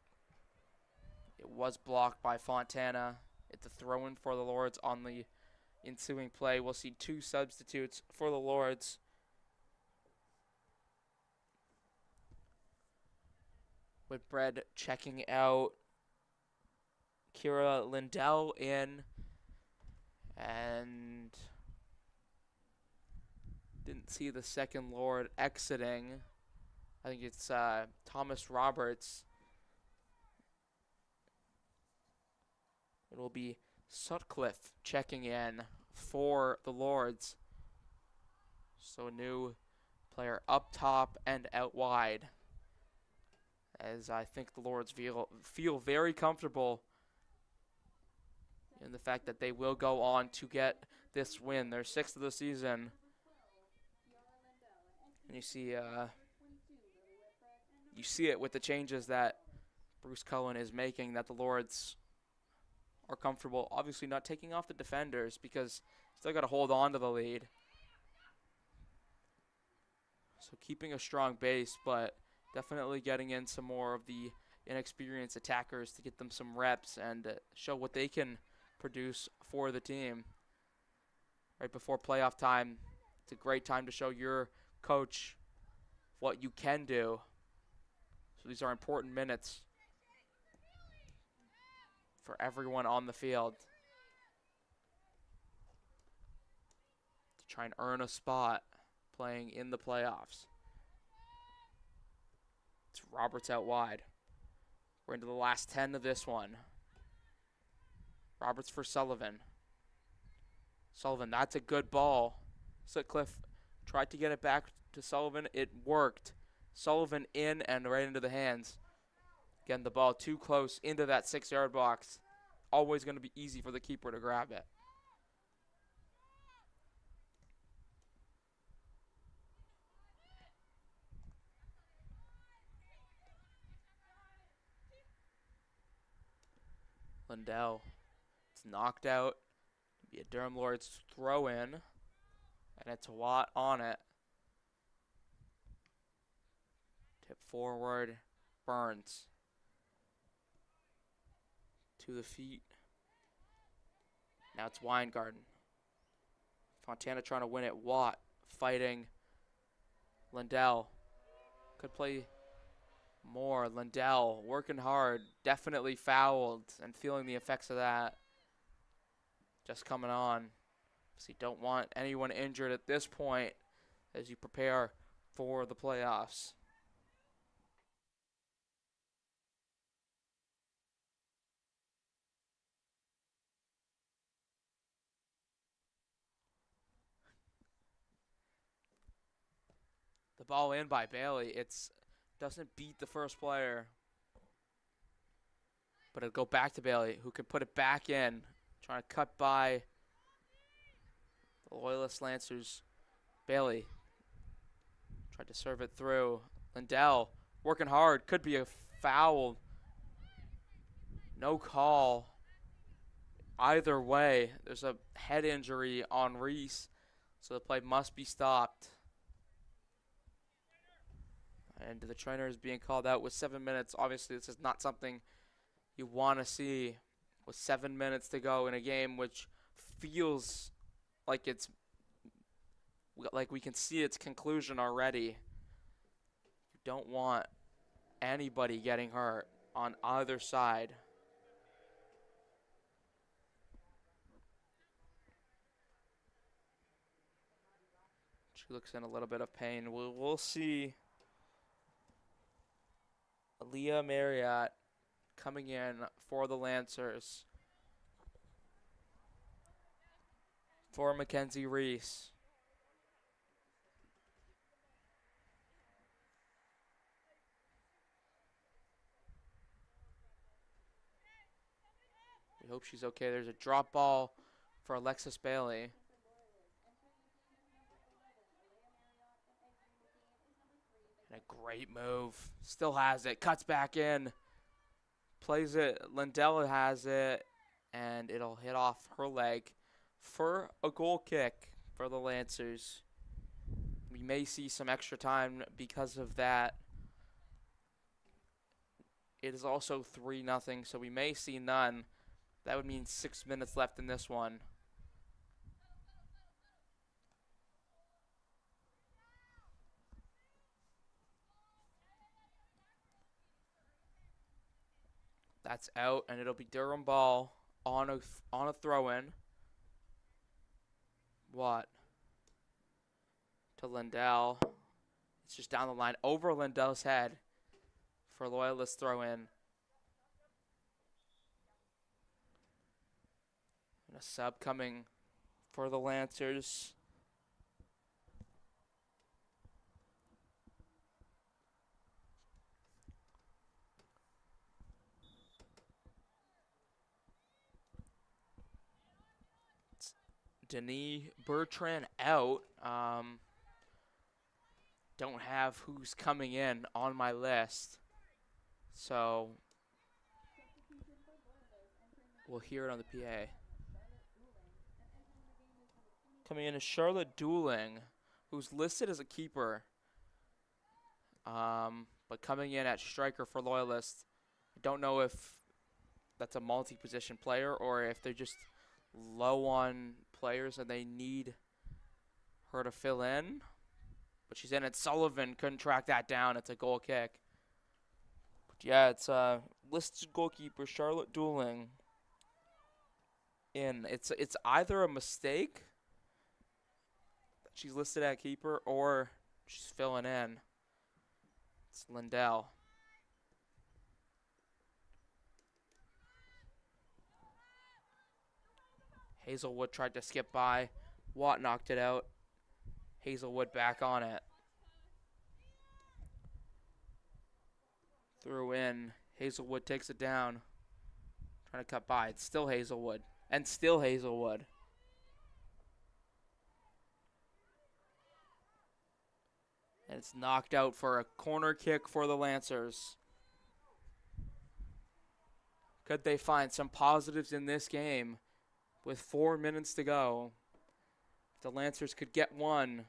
It was blocked by Fontana. It's a throw-in for the Lords on the ensuing play. We'll see 2 substitutes for the Lords. Whitbread checking out. Kira Lindell in. And didn't see the second Lord exiting. I think it's Thomas Roberts. It will be Sutcliffe checking in for the Lords. So a new player up top and out wide. As I think the Lords feel very comfortable in the fact that they will go on to get this win, their 6th of the season. And you see it with the changes that Bruce Cohen is making, that the Lords are comfortable. Obviously not taking off the defenders because still got to hold on to the lead. So keeping a strong base, but definitely getting in some more of the inexperienced attackers to get them some reps and show what they can produce for the team. Right before playoff time, it's a great time to show your coach what you can do. So these are important minutes for everyone on the field to try and earn a spot playing in the playoffs. It's Roberts out wide. We're into the last 10 of this one. Roberts for Sullivan. Sullivan, that's a good ball. Sutcliffe tried to get it back to Sullivan. It worked. Sullivan in and right into the hands. Again, the ball too close into that 6-yard box. Always going to be easy for the keeper to grab it. Lindell. It's knocked out. Be a Durham Lords throw in. And it's a Watt on it. Tip forward. Burns. To the feet. Now it's Weingarten. Fontana trying to win it. Watt fighting Lindell. Could play more. Lindell working hard. Definitely fouled and feeling the effects of that. Just coming on. So you don't want anyone injured at this point as you prepare for the playoffs. The ball in by Bailey. It's doesn't beat the first player. But it'll go back to Bailey, who can put it back in. Trying to cut by the Loyalist Lancers. Bailey tried to serve it through. Lindell working hard. Could be a foul. No call. Either way, there's a head injury on Reese, so the play must be stopped. And the trainer is being called out with 7 minutes. Obviously, this is not something you want to see with 7 minutes to go in a game which feels like we can see its conclusion already. You don't want anybody getting hurt on either side. She looks in a little bit of pain. We'll see. Aaliyah Marriott coming in for the Lancers. For Mackenzie Reese. We hope she's okay. There's a drop ball for Alexis Bailey. And a great move. Still has it. Cuts back in. Plays it. Lindell has it. And it'll hit off her leg for a goal kick. for the Lancers. We may see some extra time because of that. It is also 3-0, so we may see none. That would mean 6 minutes left in this one. That's out, and it'll be Durham ball on a throw-in. Watt to Lindell. It's just down the line over Lindell's head for Loyalist throw-in. And a sub coming for the Lancers. Denis Bertrand out. Don't have who's coming in on my list. So we'll hear it on the PA. Coming in is Charlotte Dooling, who's listed as a keeper. But coming in at striker for Loyalist. I don't know if that's a multi-position player or if they're just low on players and they need her to fill in. But she's in it. Sullivan couldn't track that down. It's a goal kick. But yeah, it's listed goalkeeper Charlotte Dooling. It's either a mistake that she's listed at keeper or she's filling in. It's Lindell. Hazelwood tried to skip by. Watt knocked it out. Hazelwood back on it. Threw in. Hazelwood takes it down. Trying to cut by. It's still Hazelwood. And still Hazelwood. And it's knocked out for a corner kick for the Lancers. Could they find some positives in this game with 4 minutes to go? If the Lancers could get one,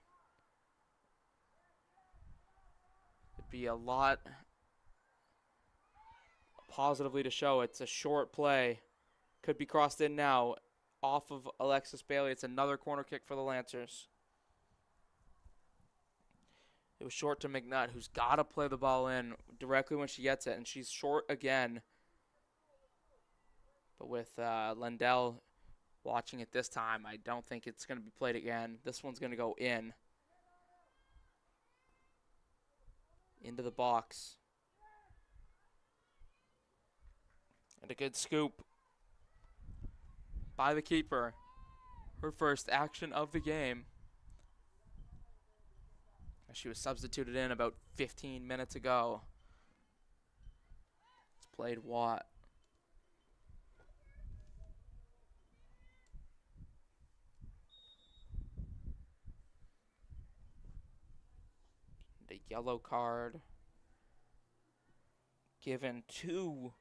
it'd be a lot positively to show. It's a short play. Could be crossed in now off of Alexis Bailey. It's another corner kick for the Lancers. It was short to McNutt, who's got to play the ball in directly when she gets it, and she's short again. But with Lindell watching it this time, I don't think it's going to be played again. This one's going to go in. Into the box. And a good scoop by the keeper. Her first action of the game. She was substituted in about 15 minutes ago. It's played Watt. A yellow card given to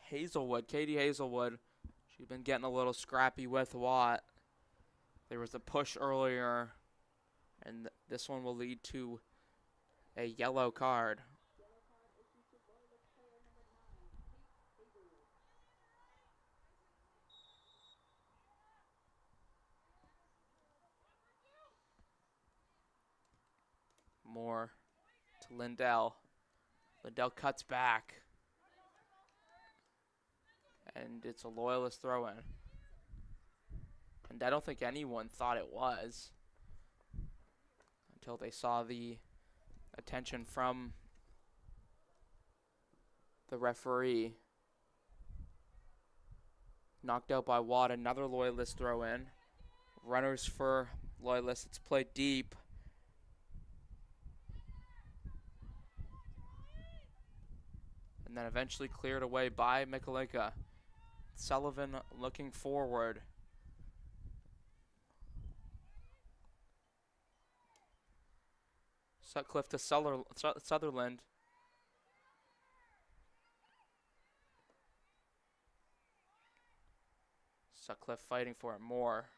Hazelwood, Katie Hazelwood. She's been getting a little scrappy with Watt. There was a push earlier, and this one will lead to a yellow card. More to Lindell. Lindell cuts back. And it's a Loyalist throw-in. And I don't think anyone thought it was until they saw the attention from the referee. Knocked out by Watt. Another Loyalist throw-in. Runners for Loyalist. It's played deep. And then eventually cleared away by Mikalenka. Sullivan looking forward. Sutcliffe to Sutherland. Sutcliffe fighting for it more.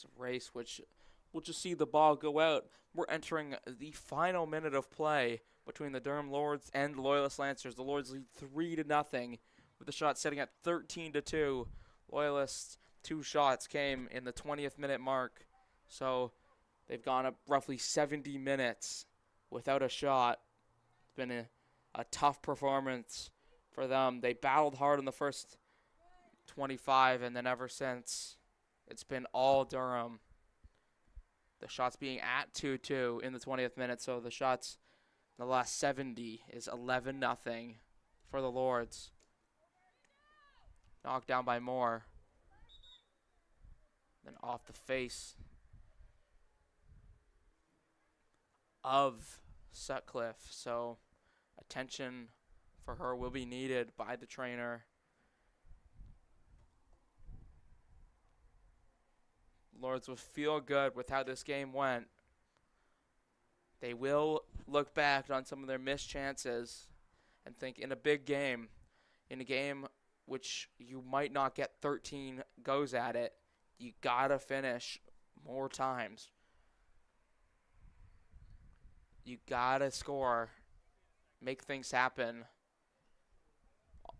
It's a race which we'll just see the ball go out. We're entering the final minute of play between the Durham Lords and the Loyalist Lancers. The Lords lead 3-0 with the shot setting at 13-2. Loyalists 2 shots came in the 20th minute mark. So they've gone up roughly 70 minutes without a shot. It's been a tough performance for them. They battled hard in the first 25, and then ever since, it's been all Durham. The shots being at 2-2 in the 20th minute, so the shots in the last 70 is 11-0 for the Lords. Knocked down by Moore. Then off the face of Sutcliffe, so attention for her will be needed by the trainer. Lords will feel good with how this game went. They will look back on some of their missed chances and think in a big game, in a game which you might not get 13 goes at it, you gotta finish more times. You gotta score, make things happen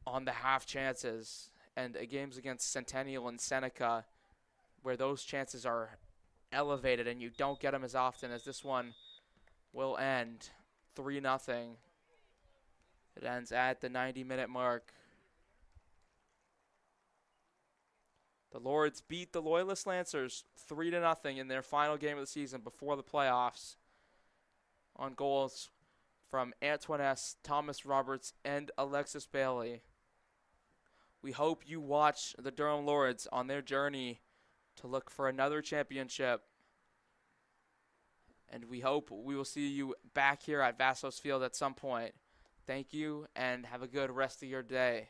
on the half chances. And games against Centennial and Seneca, where those chances are elevated and you don't get them as often as this one will end 3-0. It ends at the 90-minute mark. The Lords beat the Loyalist Lancers 3-0 in their final game of the season before the playoffs on goals from Antoinette, Thomas Roberts, and Alexis Bailey. We hope you watch the Durham Lords on their journey to look for another championship. And we hope we will see you back here at Vassos Field at some point. Thank you, and have a good rest of your day.